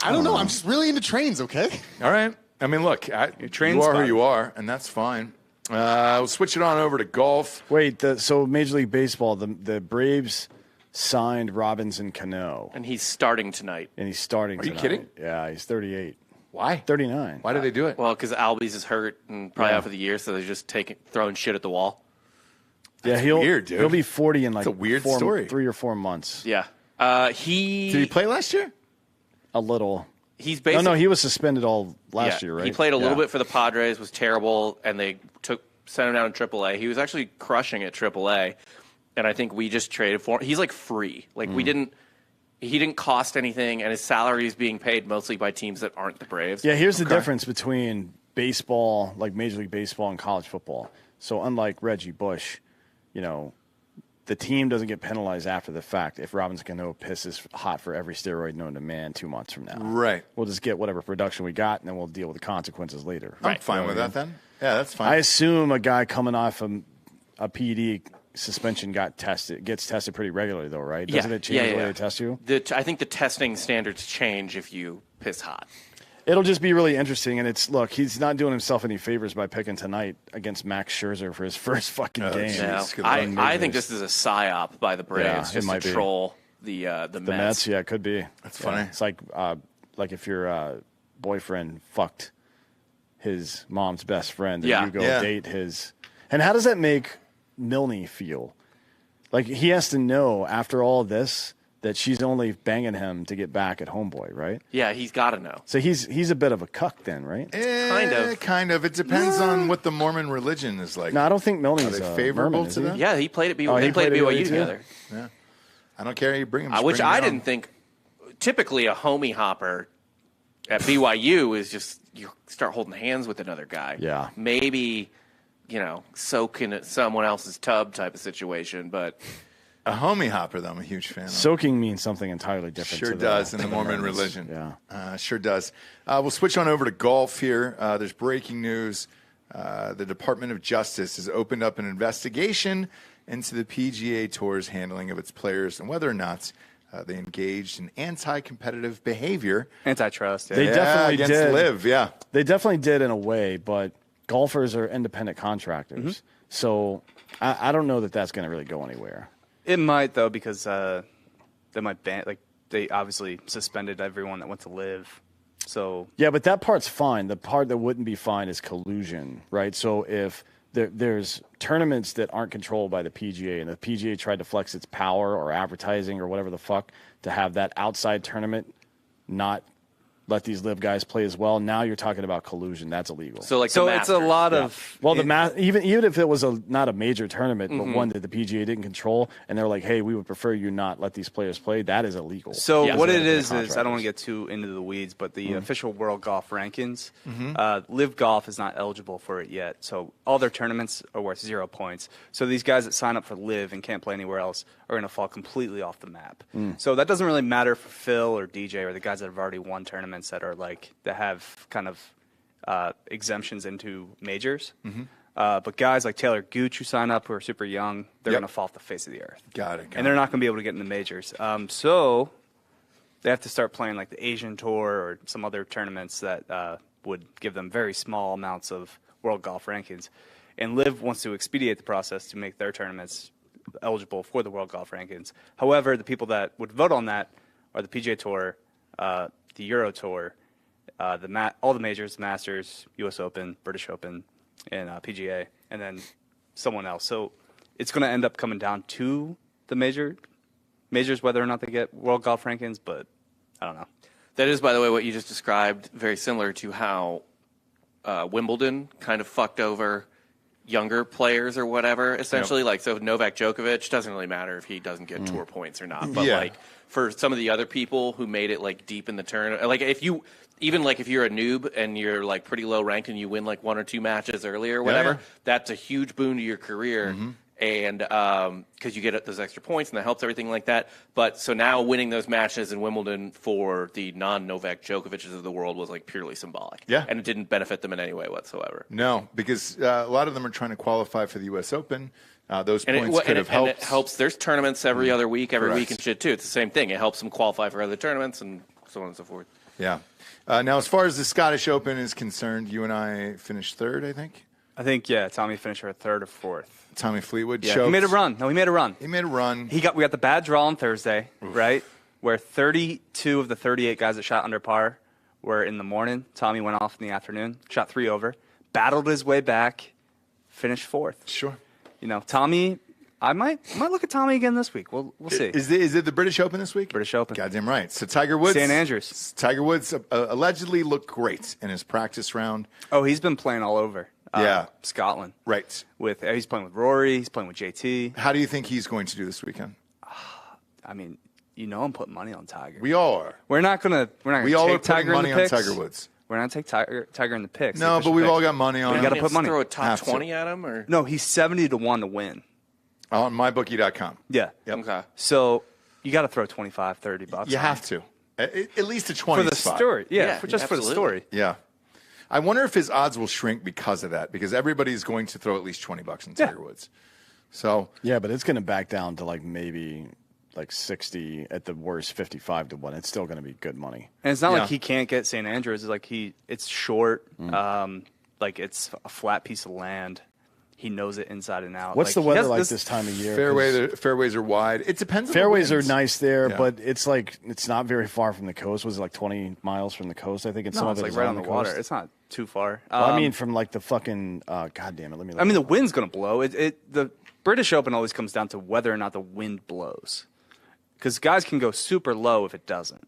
I don't know. I'm just really into trains. Okay. All right. I mean, look, train you are who spotted. you are, and that's fine. We'll switch it on over to golf. Wait, so Major League Baseball, the Braves signed Robinson Cano, And he's starting tonight. and he's starting. Are you tonight. kidding? Yeah, he's 38. Why? 39. Why did they do it? Well, because Albies is hurt and probably Yeah. out for the year, so they're just throwing shit at the wall. Yeah, he'll weird, dude. He'll be 40 in like It's a weird story. 3 or 4 months. Yeah. Did he play last year? A little. He's basically No, he was suspended all last year, right? He played a little Yeah. bit for the Padres, was terrible, and they sent him down to AAA. He was actually crushing at AAA, and I think we just traded for him. He's like free. Like he didn't cost anything, and his salary is being paid mostly by teams that aren't the Braves. Yeah, here's the difference between baseball, like Major League Baseball, and college football. So unlike Reggie Bush, the team doesn't get penalized after the fact if Robinson Cano pisses hot for every steroid known to man 2 months from now. Right. We'll just get whatever production we got, and then we'll deal with the consequences later. I'm fine with that then. Yeah, that's fine. I assume a guy coming off a PED suspension gets tested pretty regularly, though, right? Doesn't it change the way they test you? I think the testing standards change if you piss hot. It'll just be really interesting, and he's not doing himself any favors by picking tonight against Max Scherzer for his first fucking game. geez. No. I think this is a psyop by the Braves it might to be. troll the Mets. Yeah, it could be. That's funny. It's like if your boyfriend fucked his mom's best friend, and you go date his. And how does that make Milne feel? Like he has to know after all this that she's only banging him to get back at homeboy, right? Yeah, he's got to know. So he's a bit of a cuck then, right? Kind of. It depends on what the Mormon religion is like. No, I don't think Milne's Are they favorable Mormon, to them? Yeah, he played at BYU. he They played at played at BYU BYU together. Yeah. I don't care. You bring them. Which I didn't think. Typically, a homie hopper at BYU is just you start holding hands with another guy. Yeah. Maybe, soaking at someone else's tub type of situation, but. A homie hopper, though, I'm a huge fan of. Soaking means something entirely different. Sure to does in to the Mormon Mormons. religion. Yeah. Sure does. We'll switch on over to golf here. There's breaking news. The Department of Justice has opened up an investigation into the PGA Tour's handling of its players and whether or not they engaged in anti-competitive behavior. Antitrust. Yeah. They definitely against did. LIV, yeah. They definitely did in a way, but golfers are independent contractors. Mm-hmm. So I don't know that that's going to really go anywhere. It might though because they might ban they obviously suspended everyone that went to live. So Yeah, but that part's fine. The part that wouldn't be fine is collusion, right? So if there's tournaments that aren't controlled by the PGA, and the PGA tried to flex its power or advertising or whatever the fuck to have that outside tournament not let these live guys play as well. Now you're talking about collusion. That's illegal. So it's a lot of Well, even if it was not a major tournament, but one that the PGA didn't control, and they're like, "Hey, we would prefer you not let these players play," that is illegal. So Yeah. what Because it they're is I don't want to contractors. get too into the weeds, but the official World Golf Rankings, Live Golf is not eligible for it yet. So all their tournaments are worth 0 points. So these guys that sign up for Live and can't play anywhere else are going to fall completely off the map. So that doesn't really matter for Phil or DJ or the guys that have already won tournaments that are that have kind of exemptions into majors. But guys like Taylor Gooch who sign up who are super young, they're Yep. going to fall off the face of the earth. Got it. And they're not going to be able to get in the majors. So they have to start playing like the Asian Tour or some other tournaments that would give them very small amounts of World Golf Rankings. And LIV wants to expedite the process to make their tournaments eligible for the World Golf Rankings. However, the people that would vote on that are the PGA Tour, the Euro Tour, all the majors, Masters, U.S. Open, British Open, and PGA, and then someone else. So it's going to end up coming down to the majors whether or not they get World Golf Rankings, but I don't know. That is, by the way, what you just described, very similar to how Wimbledon kind of fucked over younger players or whatever, essentially. So Novak Djokovic, doesn't really matter if he doesn't get tour points or not. But, for some of the other people who made it, deep in the tournament, if you're a noob and you're, pretty low ranked and you win, 1 or 2 matches early or whatever, that's a huge boon to your career. And because you get those extra points and that helps everything like that. But so now winning those matches in Wimbledon for the non-Novak Djokovic's of the world was purely symbolic. Yeah. And it didn't benefit them in any way whatsoever. No, because a lot of them are trying to qualify for the U.S. Open. Those points could have And helped. it helps. There's tournaments every other week, every Correct. week and shit too. It's the same thing. It helps them qualify for other tournaments and so on and so forth. Yeah. Now, as far as the Scottish Open is concerned, you and I finished third, I think. I think, Tommy finished our third or fourth. Tommy Fleetwood Yeah, choked. he made a run. No, he made a run. He made a run. We got the bad draw on Thursday, right? Where 32 of the 38 guys that shot under par were in the morning. Tommy went off in the afternoon, shot 3 over, battled his way back, finished fourth. Sure. Tommy I might look at Tommy again this week. We'll see. Is it the British Open this week? British Open. Goddamn right. So Tiger Woods. St. Andrews. Tiger Woods allegedly looked great in his practice round. Oh, he's been playing all over. Scotland. Right. He's playing with Rory. He's playing with JT. How do you think he's going to do this weekend? I mean, I'm putting money on Tiger. We all are. We're not gonna We all are take putting Tiger money in the on picks. Tiger Woods. We're not take Tiger in the picks. No, but we've all got money on You him. gotta put money. Throw a top Have to. 20 at him, or No, he's 70-1 to win. On mybookie.com. Yeah. Yep. okay. So you got to throw $25-$30. You on have it. to. At least a 20 for the spot. story. Yeah, Yeah, just for the absolutely. story. Yeah. I wonder if his odds will shrink because of that, because everybody's going to throw at least $20 in Tiger Woods. So Yeah, but it's going to back down to like maybe like 60 at the worst, 55 to 1. It's still going to be good money. And it's not Yeah. like he can't get St. Andrews. It's like it's short. Like it's a flat piece of land. He knows it inside and out. What's Like, the he weather has like this time of year? 'Cause fairways are wide. It depends on the fairways are winds. nice there, Yeah. but it's like it's not very far from the coast. Was it like 20 miles from the coast? I think it's some No, of it's it like is right on on the water. coast. It's not too far. Well, I mean, from like the fucking God damn it. Let me. Look. I mean, the wind's going to blow. The British Open always comes down to whether or not the wind blows, because guys can go super low if it doesn't.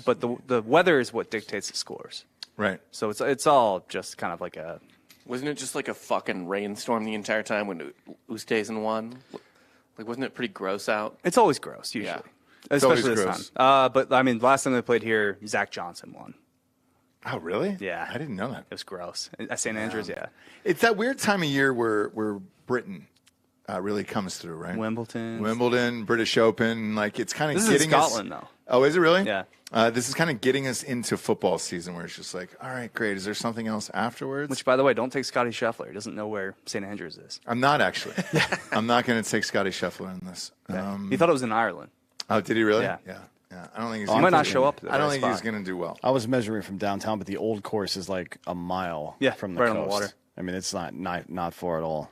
But the weather is what dictates the scores. Right. So it's all just kind of like a. Wasn't it just like a fucking rainstorm the entire time when Oosthuizen won? Like, wasn't it pretty gross out? It's always gross usually, always especially this gross. time. But I mean, last time they played here, Zach Johnson won. Oh, really? Yeah. I didn't know that. It was gross at St. Andrews. Yeah, It's that weird time of year where Britain really comes through, right? Wimbledon, British Open. Like, it's kind of This is in getting Scotland, us. though. Oh, is it really? Yeah. This is kind of getting us into football season where it's just like, all right, great. Is there something else afterwards? Which, by the way, don't take Scotty Scheffler. He doesn't know where St. Andrews is. I'm not actually. I'm not going to take Scotty Scheffler in this. He thought it was in Ireland. Oh, did he really? Yeah. Yeah. I don't think he's He might not show up. I don't think he's going to do well. I was measuring from downtown, but the old course is like a mile from the right coast. on the water. I mean, it's not far at all.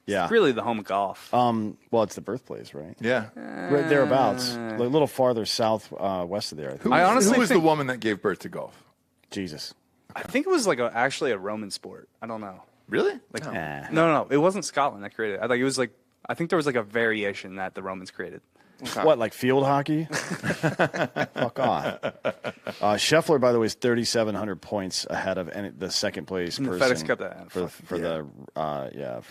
Yeah. Really, the home of golf. Well, it's the birthplace, right? Yeah. Right thereabouts. A little farther south, west of there. I think. I honestly who was the think- woman that gave birth to golf? Jesus. I think it was like actually a Roman sport. I don't know. Really? Like, Nah. no, it wasn't Scotland that created it. I think there was like a variation that the Romans created. What, like field hockey? Fuck off. Scheffler, by the way, is 3,700 points ahead of the second place the person. FedEx Cup, that- for the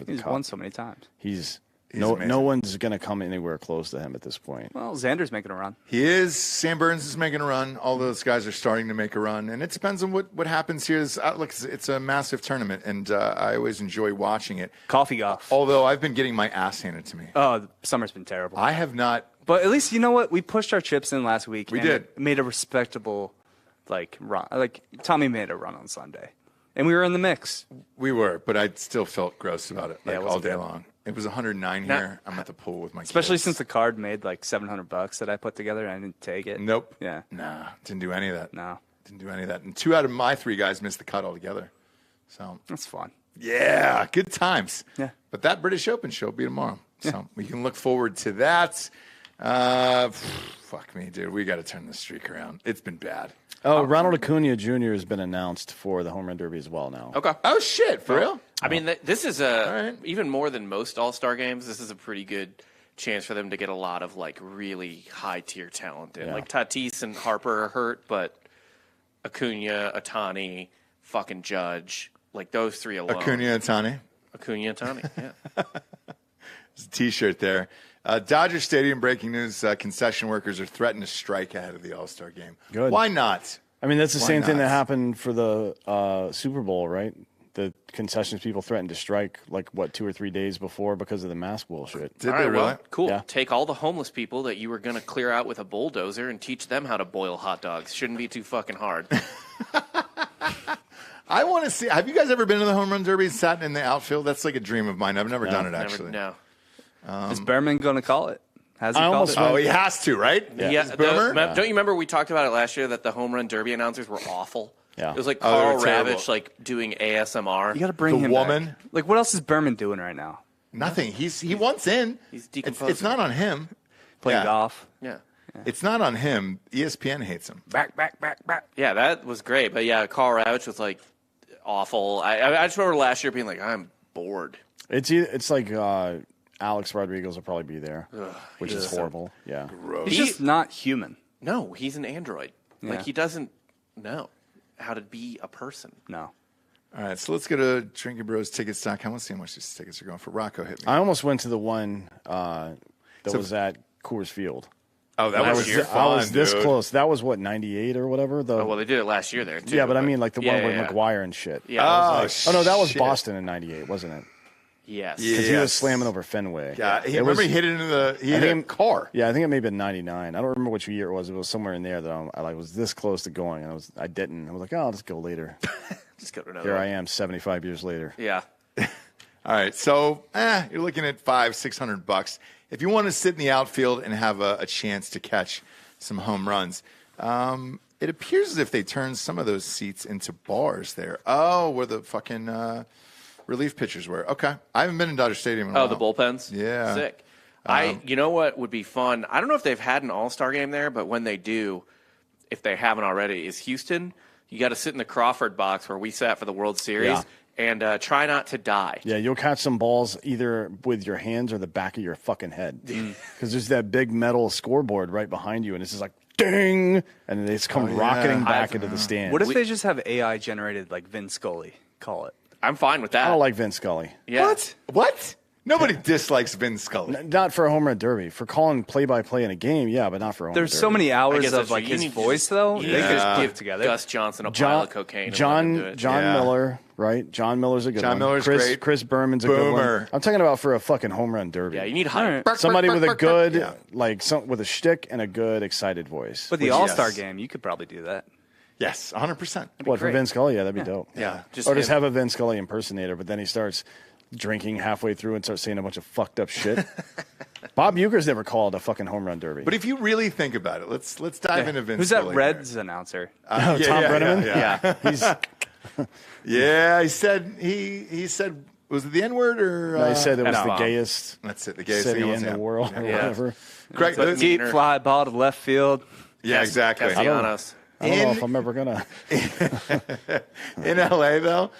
He's cup. won so many times. He's amazing. no one's going to come anywhere close to him at this point. Well, Xander's making a run. He is. Sam Burns is making a run. All those guys are starting to make a run. And it depends on what happens here. Look, it's a massive tournament, and I always enjoy watching it. Coffee golf. Although I've been getting my ass handed to me. Oh, the summer's been terrible. I have not. But at least you know what? We pushed our chips in last week. We and did. Made a respectable run. Like Tommy made a run on Sunday, and we were in the mix. We were, but I still felt gross about it, Yeah, it all wasn't day good. long. It was 109 Now- here. I'm at the pool with my Especially kids. since the card made like $700 that I put together, and I didn't take it. Nope. Yeah. Nah, didn't do any of that. No. Didn't do any of that. And 2 out of my 3 guys missed the cut altogether. So, That's fun. yeah, good times. Yeah. But that British Open show will be tomorrow. So we can look forward to that. Fuck me, dude. We got to turn this streak around. It's been bad. Oh, Ronald Acuna Jr. has been announced for the Home Run Derby as well now. Okay. Oh, shit. For real? I mean, this is right. even more than most All-Star games. This is a pretty good chance for them to get a lot of like really high-tier talent in. Yeah. Like Tatis and Harper are hurt, but Acuna, Ohtani, fucking Judge, like those 3 alone. Acuna Atani. Acuna, Ohtani. Yeah. There's a T-shirt there. Dodger Stadium breaking news. Concession workers are threatened to strike ahead of the All-Star game. Good. Why not? I mean, that's the Why same thing not? that happened for the Super Bowl, right? The concessions people threatened to strike, 2 or 3 days before because of the mask bullshit. Did All they right, really? well, cool. Yeah. Take all the homeless people that you were going to clear out with a bulldozer and teach them how to boil hot dogs. Shouldn't be too fucking hard. I want to see. Have you guys ever been to the Home Run Derby and sat in the outfield? That's like a dream of mine. I've never done it, Never- actually. no. Is Berman going to call it? Has he I called almost it? Oh, he has to, right? Yeah, Is Boomer? don't you remember we talked about it last year that the Home Run Derby announcers were awful? Yeah. It was like Oh, they Carl were terrible. Ravitch like doing ASMR. You got to bring The him woman? back. Like, what else is Berman doing right now? Nothing. He wants in. He's It's decomposing. not on him. Playing Yeah. golf. Yeah. It's not on him. ESPN hates him. Back. Yeah, that was great. But yeah, Carl Ravitch was like awful. I just remember last year being like, I'm bored. It's like Alex Rodriguez will probably be there, which is horrible. Yeah. He's just not human. No, he's an android. Yeah. Like, he doesn't know how to be a person. No. All right, so let's go to Drinkin Bros tickets.com. Let's see how much these tickets are going for. Rocco, hit me. I almost went to the one that was at Coors Field. Oh, that Last was year? fun, I was this dude. close. That was, what, 98 or whatever? Oh, well, they did it last year there, too. yeah, but I mean, like, the one with yeah. McGuire and shit. Yeah. Oh, no, that was shit. Boston in 98, wasn't it? Yes. Because he Yes. was slamming over Fenway. Yeah, he was, hit it into the he hit a car. Yeah, I think it may have been 99. I don't remember which year it was. It was somewhere in there that I was this close to going, and I didn't. I was like, oh, I'll just go later. Just go to another Here one. I am, 75 years later. Yeah. All right, so you're looking at $500-600. If you want to sit in the outfield and have a chance to catch some home runs, it appears as if they turned some of those seats into bars there. Oh, where the fucking relief pitchers were. Okay, I haven't been in Dodger Stadium in a while. The bullpens? Yeah. Sick. You know what would be fun? I don't know if they've had an all-star game there, but when they do, if they haven't already, is Houston. You got to sit in the Crawford box where we sat for the World Series and try not to die. Yeah, you'll catch some balls either with your hands or the back of your fucking head. Because there's that big metal scoreboard right behind you, and it's just like, ding! And they just come rocketing back into the stand. What if they just have AI generated like Vin Scully? Call it. I'm fine with that. I don't like Vince Scully. Yeah. What? Nobody dislikes Vin Scully. Not for a home run derby. For calling play-by-play in a game, yeah, but not for a home run There's derby. so many I hours guess of that's like true. You his need to voice, just- though. you They need could to just give give together. Gus Johnson a pile of cocaine. and let him do it. John Yeah. Miller, right? John Miller's a good John one. Miller's Chris, great. Chris Berman's a good Boomer. one. I'm talking about for a fucking home run derby. Yeah, you need hype. Somebody with a good, Yeah. with a shtick and a good, excited voice. But the Which- All-Star yes. game, you could probably do that. Yes, 100%. What, for great. Vince Scully? Yeah, that'd be dope. Yeah. Or just have a Vince Scully impersonator, but then he starts drinking halfway through and starts saying a bunch of fucked up shit. Bob Uecker's never called a fucking home run derby. But if you really think about it, let's dive into Vin Who's Scully. that Reds announcer? Tom yeah, Brenneman? Yeah. He's, Yeah, he said, was it the N-word or? no, he said it was the F-bomb. gayest That's it, the gayest city thing in the world or Yeah. whatever. Greg, But let's- me- Deep fly ball to left field. yeah, exactly. Castellanos. I don't know In- if I'm ever going to. In LA, though,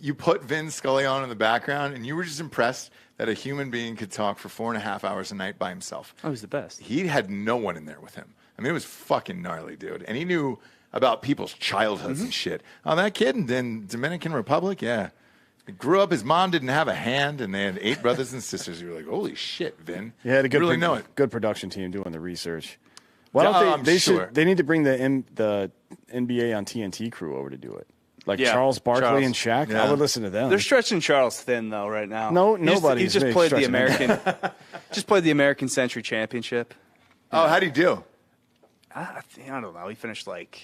you put Vin Scully on in the background, and you were just impressed that a human being could talk for 4.5 hours a night by himself. Oh, he's the best. He had no one in there with him. I mean, it was fucking gnarly, dude. And he knew about people's childhoods and shit. Oh, that kid in Dominican Republic, yeah. He grew up, his mom didn't have a hand, and they had 8 brothers and sisters. You were like, holy shit, Vin. He had a good, You really know it. good production team doing the research. Why Yeah, don't I'm they sure. should? They need to bring the NBA on TNT crew over to do it. Like Yeah, Charles Barkley Charles. and Shaq. Yeah. I would listen to them. They're stretching Charles thin though right now. No, He just- nobody's He just really played the stretching him. American, just played the American Century Championship. Oh, how'd he do? I don't know. He finished like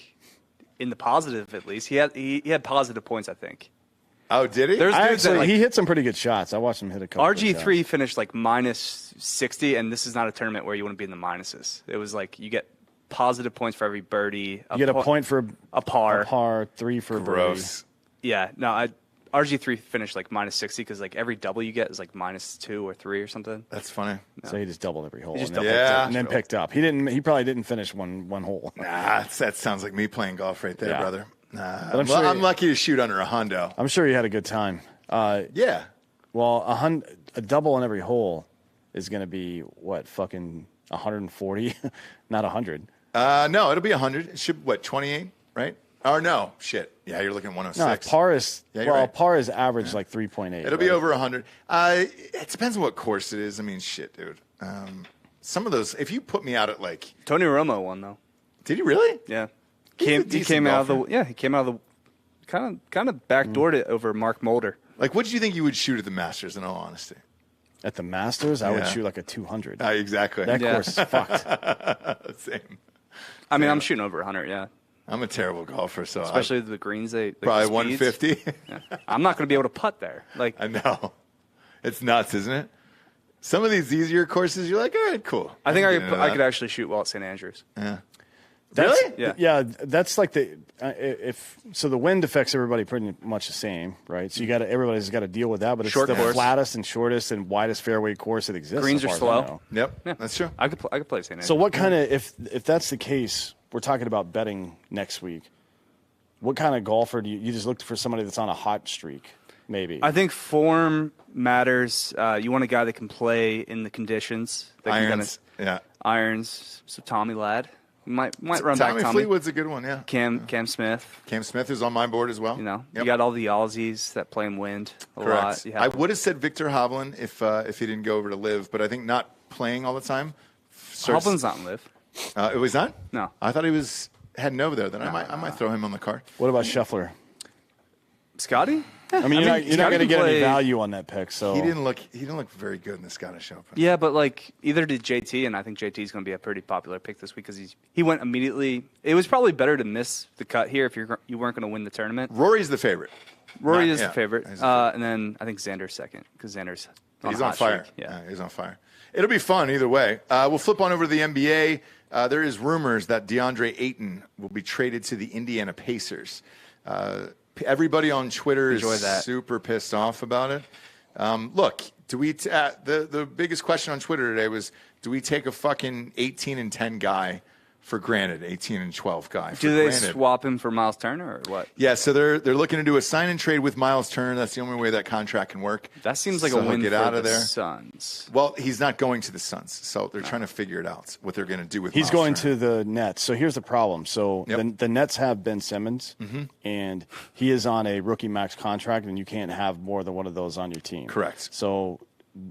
in the positive at least. He had positive points, I think. Oh, did he? There's dudes that, Actually, like, he hit some pretty good shots. I watched him hit a couple. RG3 finished like minus 60, and this is not a tournament where you want to be in the minuses. It was like you get positive points for every birdie. You get a point for a par. A par, 3 for a birdie. Gross. Yeah, no, RG3 finished like minus 60 because like every double you get is like minus 2 or 3 or something. That's funny. So he just doubled every hole. He just and then doubled. picked Yeah. up, and then picked up. He probably didn't finish one hole. Nah, that sounds like me playing golf right there, Yeah. brother. Nah, But I'm sure I'm lucky to shoot under a hundo. I'm sure he had a good time. Yeah. Well, a double on every hole is going to be what, fucking 140, not 100. No, it'll be 100. It should, 28, right? Or no, shit. Yeah, you're looking at 106. No, par is Yeah, you're right. par is average like 3.8. It'll be right? over 100. It depends on what course it is. I mean, shit, dude. Some of those, if you put me out at like, Tony Romo won though. did he really? Yeah, He's a he decent came out of golfer. the he came out of the kind of backdoored it over Mark Mulder. Like, what did you think you would shoot at the Masters, in all honesty? At the Masters, I would Yeah. shoot like a 200. Exactly. That Yeah. course is fucked. Same. I mean, I'm shooting over 100. Yeah, I'm a terrible golfer, so especially the greens. They probably the speeds. 150. Yeah. I'm not going to be able to putt there. Like I know. It's nuts, isn't it? Some of these easier courses, you're like, all right, cool. I think can I get could, into I that. could actually shoot well at St. Andrews. Yeah. That's, Really? Yeah. That's like the so the wind affects everybody pretty much the same, right? So everybody's got to deal with that, but it's Short the course. flattest and shortest and widest fairway course that exists. Greens so are far as I slow. know. Yep. That's true. I could play St. Andrews. So what kind of if that's the case, we're talking about betting next week. What kind of golfer do you just look for somebody that's on a hot streak? maybe. I think form matters. You want a guy that can play in the conditions. That Irons. Yeah. Irons. So Tommy Ladd. Might run back Tommy. Fleetwood's a good one, yeah. Cam Smith. Cam Smith is on my board as well. You got all the Aussies that play in wind a Correct. lot. I would have said Victor Hovland if he didn't go over to LIV, but I think not playing all the time. Hovland's not in LIV. It was not? No. I thought he was heading over there. Then I might throw him on the card. What about Scheffler? Scotty? I mean, you're not going to get any play- value on that pick. So He didn't look very good in the Scottish Open. Yeah, but like either did JT, and I think JT is going to be a pretty popular pick this week because he went immediately. It was probably better to miss the cut here if you weren't going to win the tournament. Rory's the favorite. Rory is the favorite, He's the favorite. and then I think Xander's second because Xander's He's a on hot fire. streak. Yeah. He's on fire. It'll be fun either way. We'll flip on over to the NBA. There is rumors that Deandre Ayton will be traded to the Indiana Pacers. Everybody on Twitter is super pissed off about it. Look, do we? The biggest question on Twitter today was, do we take a fucking 18-10 guy for granted, 18-12 guy? Do they swap him for Miles Turner or what? Yeah, so they're looking to do a sign and trade with Miles Turner. That's the only way that contract can work. That seems like So a win get for out of the there. Suns. Well, he's not going to the Suns, so they're trying to figure it out what they're going to do with. He's Miles going Turner. to the Nets. So here's the problem. So the Nets have Ben Simmons, and he is on a rookie max contract, and you can't have more than one of those on your team. Correct. So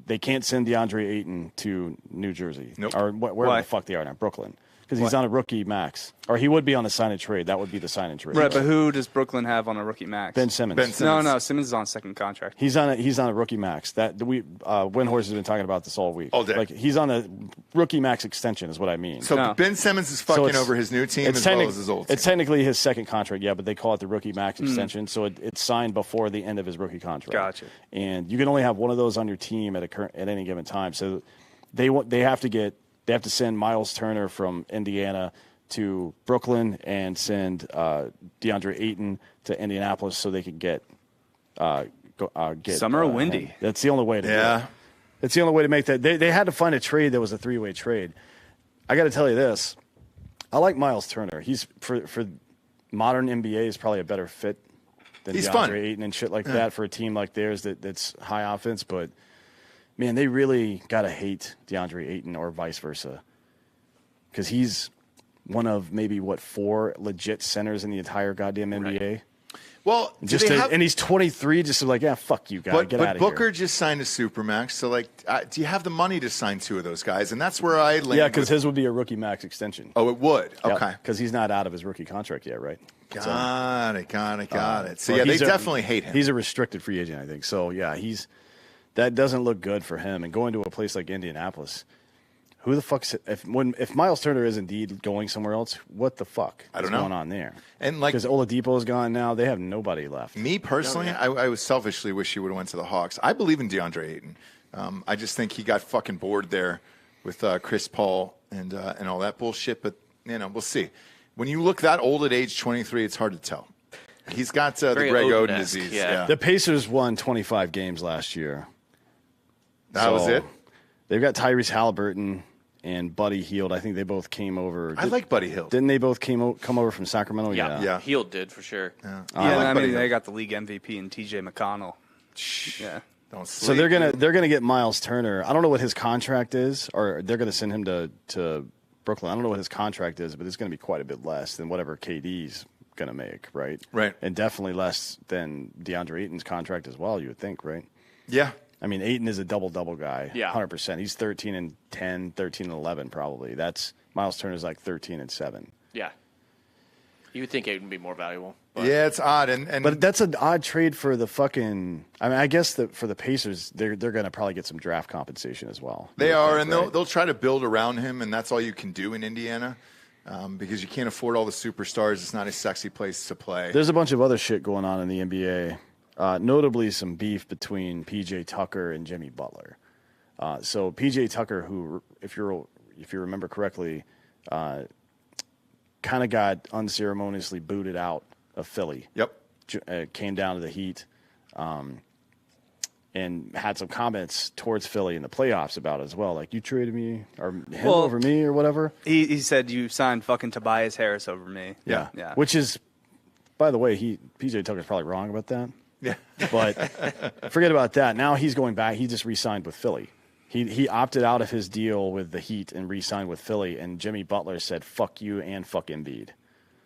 they can't send DeAndre Ayton to New Jersey or wherever Why? the fuck they are now, Brooklyn, because he's on a rookie max, or he would be on a sign and trade. That would be the sign and trade. Right, but who does Brooklyn have on a rookie max? Ben Simmons. Ben Simmons. No, Simmons is on second contract. He's on a rookie max. That Windhorse has been talking about this all week. All day. Like he's on a rookie max extension, is what I mean. So No. Ben Simmons is fucking over his new team as well as his old team. It's technically his second contract, yeah, but they call it the rookie max extension. So it's signed before the end of his rookie contract. Gotcha. And you can only have one of those on your team at any given time. So they have to send Miles Turner from Indiana to Brooklyn and send DeAndre Ayton to Indianapolis so they could get Summer windy. That's the only way to do it. It's the only way to make that. They had to find a trade that was a three-way trade. I got to tell you this. I like Miles Turner. He's for modern NBA is probably a better fit than He's DeAndre fun. Ayton and shit like that for a team like theirs that's high offense. But man, they really gotta hate DeAndre Ayton or vice versa, because he's one of maybe 4 legit centers in the entire goddamn NBA. Well, And he's 23, just like, yeah, fuck you, guy, get out but of Booker here. just signed a supermax. So like, do you have the money to sign 2 of those guys? And that's where I land. Yeah, because with- his would be a rookie max extension. Oh, it would. Okay. Because he's not out of his rookie contract yet, right? Got it. So Well, yeah, they he's definitely hate him. He's a restricted free agent, I think. So yeah, that doesn't look good for him. And going to a place like Indianapolis, who the fuck's if Miles Turner is indeed going somewhere else, what the fuck is going on there? And like, because Oladipo is gone now, they have nobody left. Me personally, I would selfishly wish he would have went to the Hawks. I believe in DeAndre Ayton. I just think he got fucking bored there with Chris Paul and all that bullshit. But we'll see. When you look that old at age 23, it's hard to tell. He's got the Very Greg Oden Oden-esque, disease. yeah. The Pacers won 25 games last year. That was it. They've got Tyrese Halliburton and Buddy Hield. I think they both came over. I like Buddy Hield. Didn't they both come over from Sacramento? Yeah. Heald did for sure. Yeah, I I mean they got the league MVP in TJ McConnell. Yeah. Don't sleep. So they're gonna get Miles Turner. I don't know what his contract is, or they're gonna send him to Brooklyn. I don't know what his contract is, but it's gonna be quite a bit less than whatever KD's gonna make, right? Right. And definitely less than DeAndre Ayton's contract as well. You would think, right? Yeah. I mean, Ayton is a double-double guy. Yeah. 100%. He's 13-10, 13-11 probably. That's Miles Turner's like 13-7. Yeah. You would think Ayton would be more valuable. But Yeah, it's odd. And But that's an odd trade for the fucking. I mean, I guess that for the Pacers, they're going to probably get some draft compensation as well. they You would are, think, and right? they'll try to build around him, and that's all you can do in Indiana because you can't afford all the superstars. It's not a sexy place to play. There's a bunch of other shit going on in the NBA. Notably, some beef between PJ Tucker and Jimmy Butler. So PJ Tucker, who, if you remember correctly, kind of got unceremoniously booted out of Philly. Yep. Came down to the Heat, and had some comments towards Philly in the playoffs about it as well. Like, you traded me or him over me or whatever. He said you signed fucking Tobias Harris over me. Yeah. Yeah. Which is, by the way, PJ Tucker's probably wrong about that. Yeah. But forget about that. Now he's going back. He just re-signed with Philly. He opted out of his deal with the Heat and re-signed with Philly. And Jimmy Butler said, "Fuck you and fuck Embiid."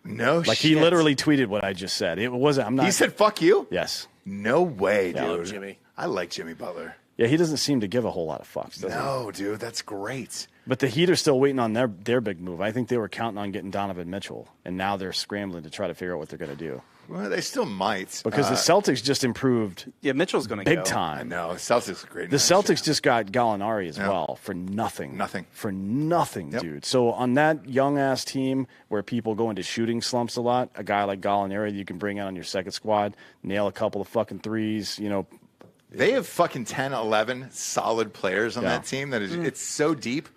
No Like shit. he literally tweeted what I just said. It wasn't. I'm not. He said, "Fuck you." Yes. No way, Yeah. dude. Jimmy. I like Jimmy Butler. Yeah, he doesn't seem to give a whole lot of fucks, does he? No, dude, that's great. But the Heat are still waiting on their big move. I think they were counting on getting Donovan Mitchell, and now they're scrambling to try to figure out what they're going to do. Well, they still might. Because the Celtics just improved Yeah, Mitchell's going to big go. I time. know. Celtics are great. The Celtics just got Gallinari as Yeah. well for nothing. Nothing. For nothing, Yep. dude. So on that young-ass team where people go into shooting slumps a lot, a guy like Gallinari you can bring out on your second squad, nail a couple of fucking threes, They have fucking 10, 11 solid players on Yeah. that team. That is, it's so deep.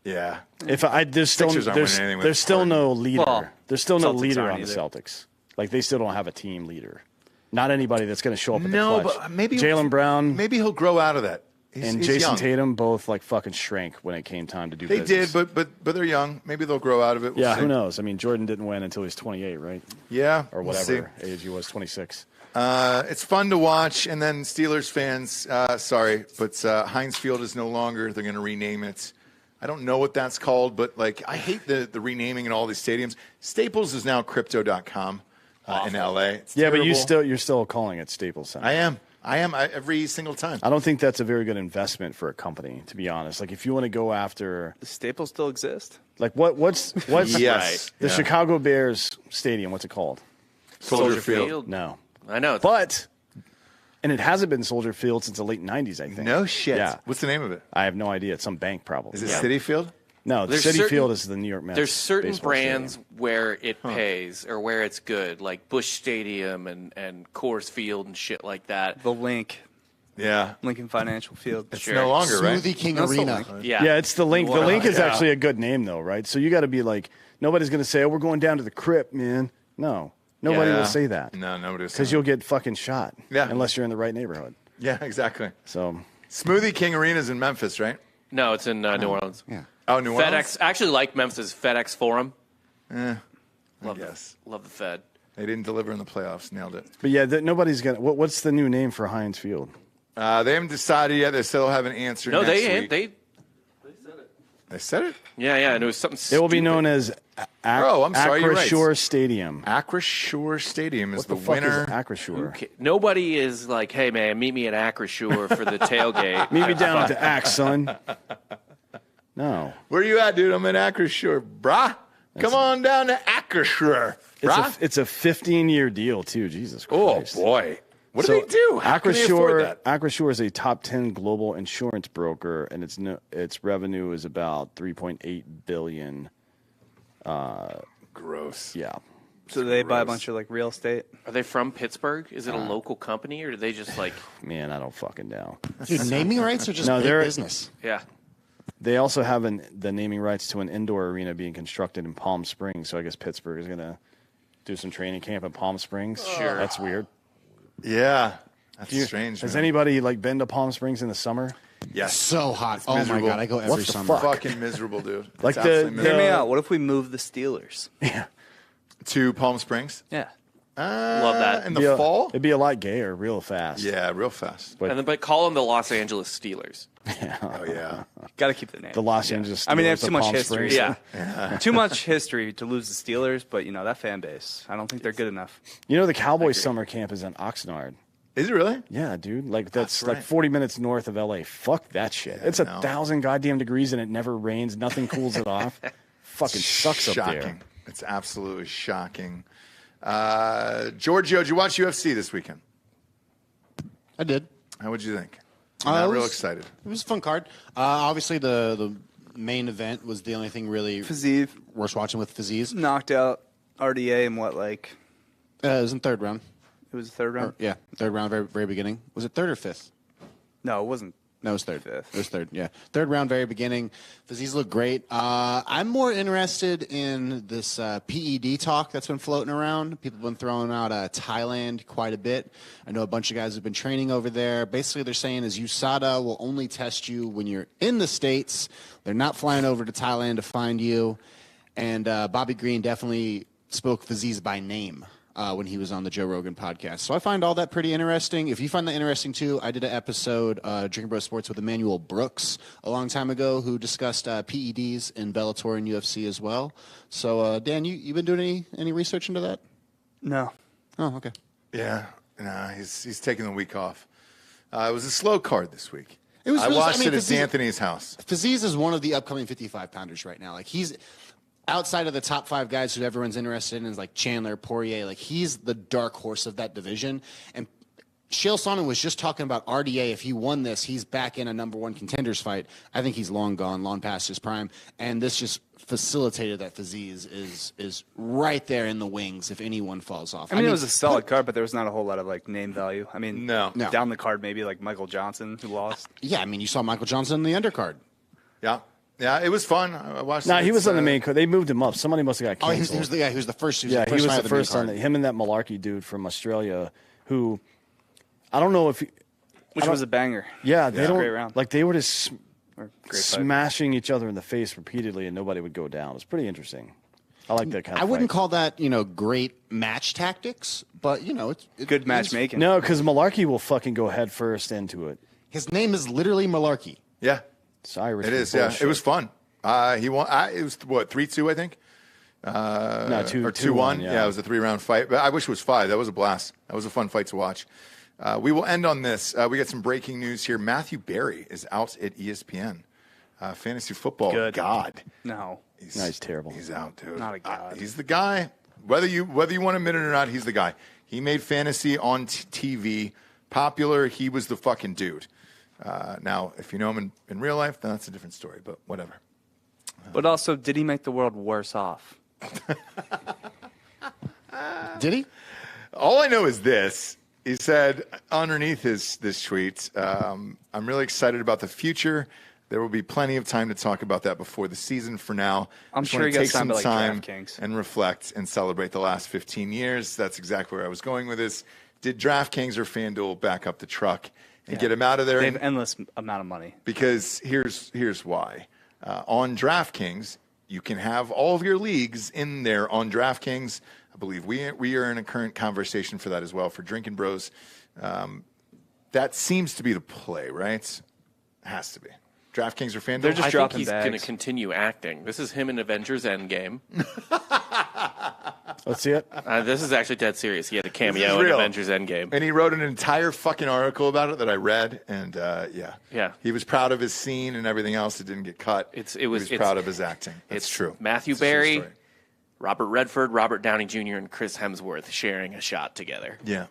Yeah. There's still Sixers aren't winning anything with there's still Harden. no leader. Well, there's still no Celtics leader aren't on the either. Celtics. Like they still don't have a team leader. Not anybody that's going to show up at the No, clutch. but maybe Jaylen Brown Maybe he'll grow out of that. and He's Jason young. Tatum both like fucking shrank when it came time to do They business. did, but they're young. Maybe they'll grow out of it. We'll yeah, see. who knows? I mean, Jordan didn't win until he was 28, right? Yeah, Or we'll see. whatever age he was, 26. It's fun to watch. And then Steelers fans, sorry, but Heinz Field is no longer. They're going to rename it. I don't know what that's called, but like I hate the renaming in all these stadiums. Staples is now Crypto.com in LA. It's Yeah, but terrible. you're still calling it Staples Center. I am every single time. I don't think that's a very good investment for a company, to be honest. Like if you want to go after Does Staples still exist? like what's Yes. the Yeah. Chicago Bears stadium, what's it called? Soldier Field. No. I know. But and it hasn't been Soldier Field since the late 90s, I think. No shit. Yeah. What's the name of it? I have no idea. It's some bank probably. Is it City Field? No, the There's City certain- Field is the New York Mets. There's certain baseball brands stadium. where it pays or where it's good, like Busch Stadium and Coors Field and shit like that. The Yeah. Lincoln Financial Field. It's Sure. no longer, right? Smoothie King That's the Arena. link. Yeah. Yeah, it's the link. The Wow. link is Yeah. actually a good name, though, right? So you got to be like, nobody's going to say, "Oh, we're going down to the crypt, man." No, nobody Yeah. will say that No, nobody. because you'll get fucking shot. Yeah. unless you're in the right neighborhood. Yeah, exactly. So Smoothie King Arena's in Memphis, right? No, it's in New Orleans. Yeah. Oh, New Orleans. FedEx. I actually like Memphis FedEx Forum. I Love guess love the Fed. they didn't deliver in the playoffs. Nailed it. But yeah, nobody's gonna. What's the new name for Heinz Field? They haven't decided yet. They still have an answer. No, next they week. They said it. Yeah, and it was something. It will be stupid. known as I'm sorry, you're right. Acrisure Stadium. Acrisure Stadium is What the the fuck winner. is Acrisure? Okay, nobody is like, hey man, meet me at Acrisure for the tailgate. Meet me down at the Axe, son. No, Where you at, dude? I'm in Acrisure, brah. Come on down to Acrisure, brah. it's a 15-year deal too. Jesus Oh Christ. boy, what So, do they do? How can they afford that? Acrisure is a top 10 global insurance broker, and its revenue is about $3.8 billion. Gross. Yeah, So they buy a gross. bunch of like real estate. Are they from Pittsburgh? Is it a local company or do they just like? man, I don't fucking know. Dude, naming rights are just No, big they're- business. Yeah. They also have the naming rights to an indoor arena being constructed in Palm Springs, so I guess Pittsburgh is going to do some training camp in Palm Springs. Sure. That's weird. Yeah, that's strange. Has man. anybody like been to Palm Springs in the summer? Yes. So hot. Oh miserable. my god, I go every What the summer. Fucking miserable, dude. Like It's the- absolutely Hear me miserable. out. What if we move the Steelers? To Palm Springs. Yeah. Love that. In the fall. It'd be a lot gayer real fast. Yeah, real fast. But call them the Los Angeles Steelers. Oh yeah. Got to keep the name. The Los Angeles. I mean, they have Steelers too of much Palm history. Springs. Yeah. Too much history to lose the Steelers, but that fan base. I don't think they're good enough. You know, the Cowboys summer camp is in Oxnard. Is it really? Yeah, dude. Like that's right. like 40 minutes north of LA. Fuck that shit. It's no. 1,000 goddamn degrees and it never rains. Nothing cools it off. Fucking sucks up there. Shocking. It's absolutely shocking. Giorgio, did you watch UFC this weekend? I did. How would you think? It I'm not real was- excited. It was a fun card. Obviously, the main event was the only thing really Fazeev worth watching with Fazeev. knocked out RDA in what, like, It was in third round. it was the third round? Yeah, third round, very very beginning. Was it third or fifth? No, it wasn't. No, it was third. Fifth. It was third. Yeah, third round, very beginning. Fazeev looked great. I'm more interested in this PED talk that's been floating around. People have been throwing out Thailand quite a bit. I know a bunch of guys have been training over there. Basically, they're saying is USADA will only test you when you're in the States. They're not flying over to Thailand to find you. And Bobby Green definitely spoke Fazeev by name when he was on the Joe Rogan podcast. So I find all that pretty interesting. If you find that interesting too, I did an episode, Drinkin' Bros Sports, with Emmanuel Brooks a long time ago, who discussed PEDs in Bellator and UFC as well. So Dan, you been doing any research into that? No. Oh, okay. Yeah, nah, he's taking the week off. It was a slow card this week. It was I really, watched I mean, it at Fazeez- Anthony's house. Fazeez is one of the upcoming 55-pounders right now. Like, he's outside of the top 5 guys who everyone's interested in, is like Chandler, Poirier. Like, he's the dark horse of that division. And Chael Sonnen was just talking about RDA. If he won this, he's back in a number 1 contenders fight. I think he's long gone, long past his prime. And this just facilitated that Fazeez is right there in the wings if anyone falls off. I mean, it was a solid card, but there was not a whole lot of like name value. I mean, No. down the card, maybe like Michael Johnson, who lost. Yeah, I mean, you saw Michael Johnson in the undercard. Yeah, it was fun. I watched. Nah, it. he was It's, on the main card. They moved him up. Somebody must have got Oh, canceled. he was the first. He was Yeah, the first he was fight the of main first on card. him and that Malarkey dude from Australia, who I don't know if he, Which was a banger. yeah, they don't Great round. like they were just Or great fight. smashing each other in the face repeatedly, and nobody would go down. It was pretty interesting. I like that kind of. I wouldn't fight. call that, great match tactics, but, it's Good matchmaking. No, because Malarkey will fucking go head first into it. His name is literally Malarkey. Yeah, It's Irish. it for is. Yeah, bullshit. it was fun. He won. It was what 3-2, I think. No, Or 2-1. Yeah. It was a 3-round fight. But I wish it was 5. That was a blast. That was a fun fight to watch. We will end on this. We got some breaking news here. Matthew Berry is out at ESPN. Fantasy football. Good. God. No. Nice, terrible. He's out, dude. Not a god. He's the guy. Whether you want to admit it or not, he's the guy. He made fantasy on TV popular. He was the fucking dude. Now, if you know him in real life, then that's a different story. But whatever. But also, did he make the world worse off? Did he? All I know is this. He said underneath this tweet, I'm really excited about the future. There will be plenty of time to talk about that before the season. For now, I'm just sure wanna he got take signed some by, like, time DraftKings. and reflect and celebrate the last 15 years. That's exactly where I was going with this. Did DraftKings or FanDuel back up the truck and get him out of there? They have endless amount of money. Because here's why. On DraftKings, you can have all of your leagues in there on DraftKings. I believe we are in a current conversation for that as well for Drinkin' Bros. That seems to be the play, right? Has to be. DraftKings or FanDuel? They're just I think dropping he's bags. going to continue acting. This is him in Avengers Endgame. Let's see it. This is actually dead serious. He had a This cameo is in real. Avengers Endgame. And he wrote an entire fucking article about it that I read, and Yeah. he was proud of his scene and everything else that didn't get cut. He was proud of his acting. That's It's true. Matthew It's a true Berry, story. Robert Redford, Robert Downey Jr., and Chris Hemsworth sharing a shot together. Yeah,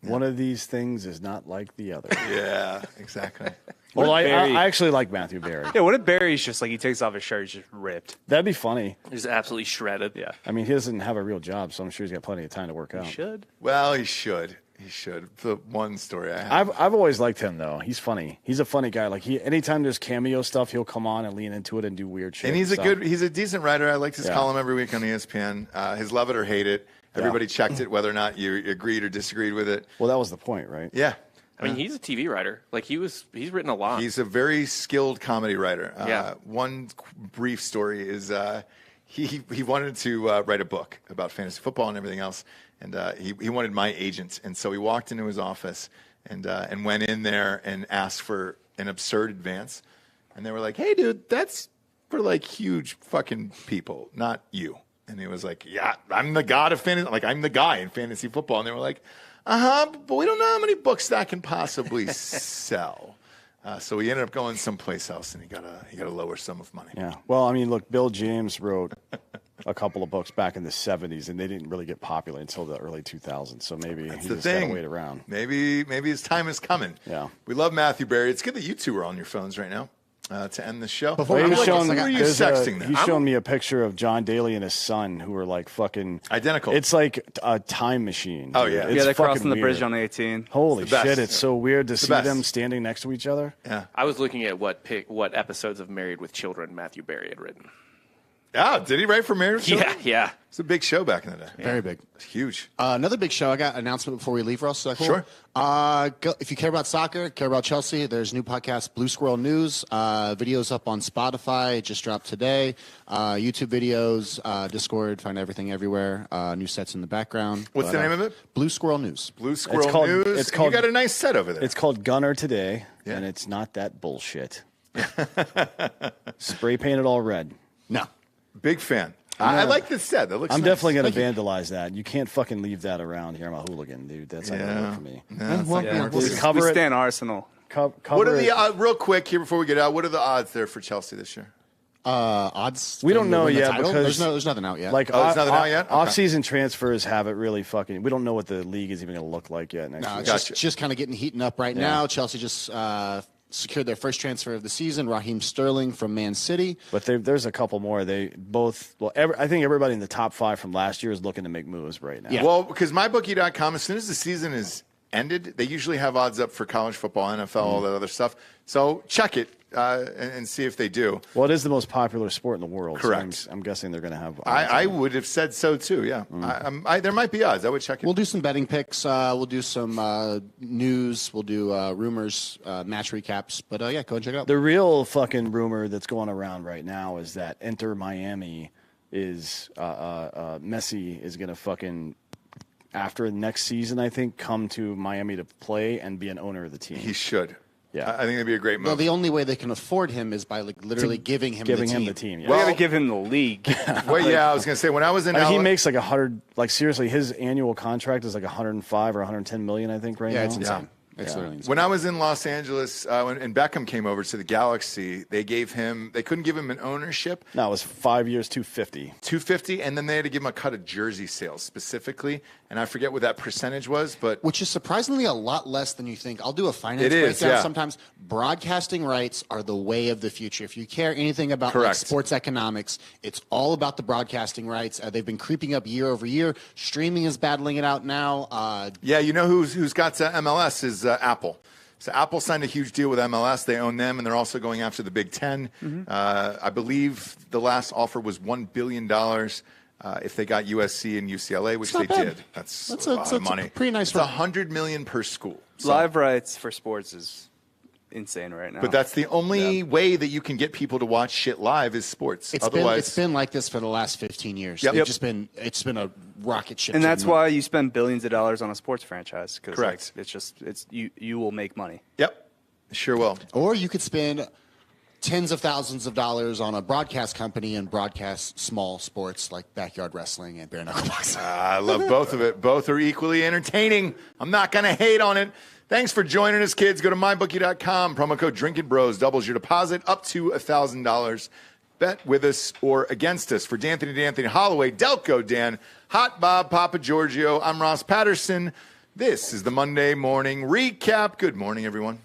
One of these things is not like the other. yeah, exactly. Well, I Barry- actually like Matthew Berry. Yeah, what if Barry's just like he takes off his shirt, he's just ripped? That'd be funny. He's absolutely shredded. Yeah. I mean, he doesn't have a real job, so I'm sure he's got plenty of time to work out. Should. Well, he should. He should. The one story I have. I've always liked him though. He's funny. He's a funny guy. Like anytime there's cameo stuff, he'll come on and lean into it and do weird shit. And he's So- he's a decent writer. I liked his Yeah. column every week on ESPN. His love it or hate it. Everybody checked it, whether or not you agreed or disagreed with it. Well, that was the point, right? Yeah. I mean, he's a TV writer. Like he's written a lot. He's a very skilled comedy writer. Yeah. One brief story is he wanted to write a book about fantasy football and everything else, and he wanted my agent, and so he walked into his office and went in there and asked for an absurd advance, and they were like, "Hey, dude, that's for like huge fucking people, not you." And he was like, "Yeah, I'm the god of fantasy. Like I'm the guy in fantasy football." And they were like, but we don't know how many books that can possibly sell. So he ended up going someplace else, and he got a lower sum of money. Yeah. Well, I mean, look, Bill James wrote a couple of books back in the 70s, and they didn't really get popular until the early 2000s. So maybe That's he the just got to thing. wait around. Maybe his time is coming. Yeah. We love Matthew Berry. It's good that you two are on your phones right now to end the show. Before Well, we he's look, showing, it's like who are you there's sexting them? he's showing me a picture of John Daly and his son, who are like fucking Identical. It's like a time machine. Oh, dude. yeah. It's Yeah, they're fucking crossing the bridge weird. on 18. Holy It's the best. shit! It's so weird to see best. them standing next to each other. Yeah. I was looking at what episodes of Married with Children Matthew Berry had written. Oh, did he write for Married with Children? Yeah. It's a big show back in the day. Very big. It's huge. Another big show. I got an announcement before we leave, Ross. Is that cool? Sure. If you care about soccer, care about Chelsea, there's a new podcast, Blue Squirrel News. Videos up on Spotify. It just dropped today. YouTube videos, Discord, find everything everywhere. New sets in the background. What's the name of it? Blue Squirrel News. Blue Squirrel News. It's called, you got a nice set over there. It's called Gunner Today, Yeah. and it's not that bullshit. Spray painted all red. No. Big fan. I like this set. That looks I'm nice. definitely going to vandalize that. You can't fucking leave that around here. I'm a hooligan, dude. That's not going to work for me. Cover we it. stand Arsenal. Cover What are it. the real quick here before we get out? What are the odds there for Chelsea this year? Odds? We don't know win the yet title? because there's nothing out yet. Like there's nothing out yet? Okay. Off-season transfers have it really fucking. We don't know what the league is even going to look like yet next no, year. it's just kind of getting heating up right now. Chelsea just secured their first transfer of the season, Raheem Sterling from Man City. But there's a couple more. They both. Well, I think everybody in the top 5 from last year is looking to make moves right now. Yeah. Well, because mybookie.com, as soon as the season is ended, they usually have odds up for college football, NFL, all that other stuff. So check it and see if they do. Well, it is the most popular sport in the world. Correct. So I'm guessing they're going to have. I would have said so too. Yeah, there might be odds. I would check it. We'll do some betting picks. We'll do some news. We'll do rumors, match recaps. But yeah, go and check it out. The real fucking rumor that's going around right now is that Inter Miami is Messi is going to fucking after next season, I think, come to Miami to play and be an owner of the team. He should. Yeah. I think it'd be a great move. Well, the only way they can afford him is by literally giving him the team. Yeah. We got to give him the league. Well, yeah, I was going to say, when I was in I mean, he LA makes like 100. Like seriously, his annual contract is like 105 or 110 million, I think, right now. Yeah, it's insane. It's literally insane. When I was in Los Angeles, and Beckham came over to the Galaxy, they couldn't give him an ownership, No, it was 5 years, 250. $250, and then they had to give him a cut of jersey sales specifically, and I forget what that percentage was, but Which is surprisingly a lot less than you think. I'll do a finance It is, breakdown yeah. sometimes. Broadcasting rights are the way of the future. If you care anything about like, Correct. sports economics, it's all about the broadcasting rights. They've been creeping up year over year. Streaming is battling it out now. yeah, you know who's got MLS is Apple. So Apple signed a huge deal with MLS. They own them, and they're also going after the Big Ten. I believe the last offer was $1 billion if they got USC and UCLA, which It's they not bad. did. That's That's a a- lot it's of a money. pretty nice It's run. $100 million per school. So- Live rights for sports is insane right now. But that's the only way that you can get people to watch shit live is sports. Otherwise, it's been like this for the last 15 years. Yep. It's been a rocket ship. and to that's the moon. why you spend billions of dollars on a sports franchise. Cause Correct. It's you will make money. Yep, sure will. Or you could spend tens of thousands of dollars on a broadcast company and broadcast small sports like backyard wrestling and bare knuckle boxing. I love both of it. Both are equally entertaining. I'm not going to hate on it. Thanks for joining us, kids. Go to mybookie.com. Promo code Drinkin' Bros doubles your deposit up to $1,000. Bet with us or against us. For D'Anthony Holloway, Delco Dan, Hot Bob, Papa Giorgio, I'm Ross Patterson. This is the Monday Morning Recap. Good morning, everyone.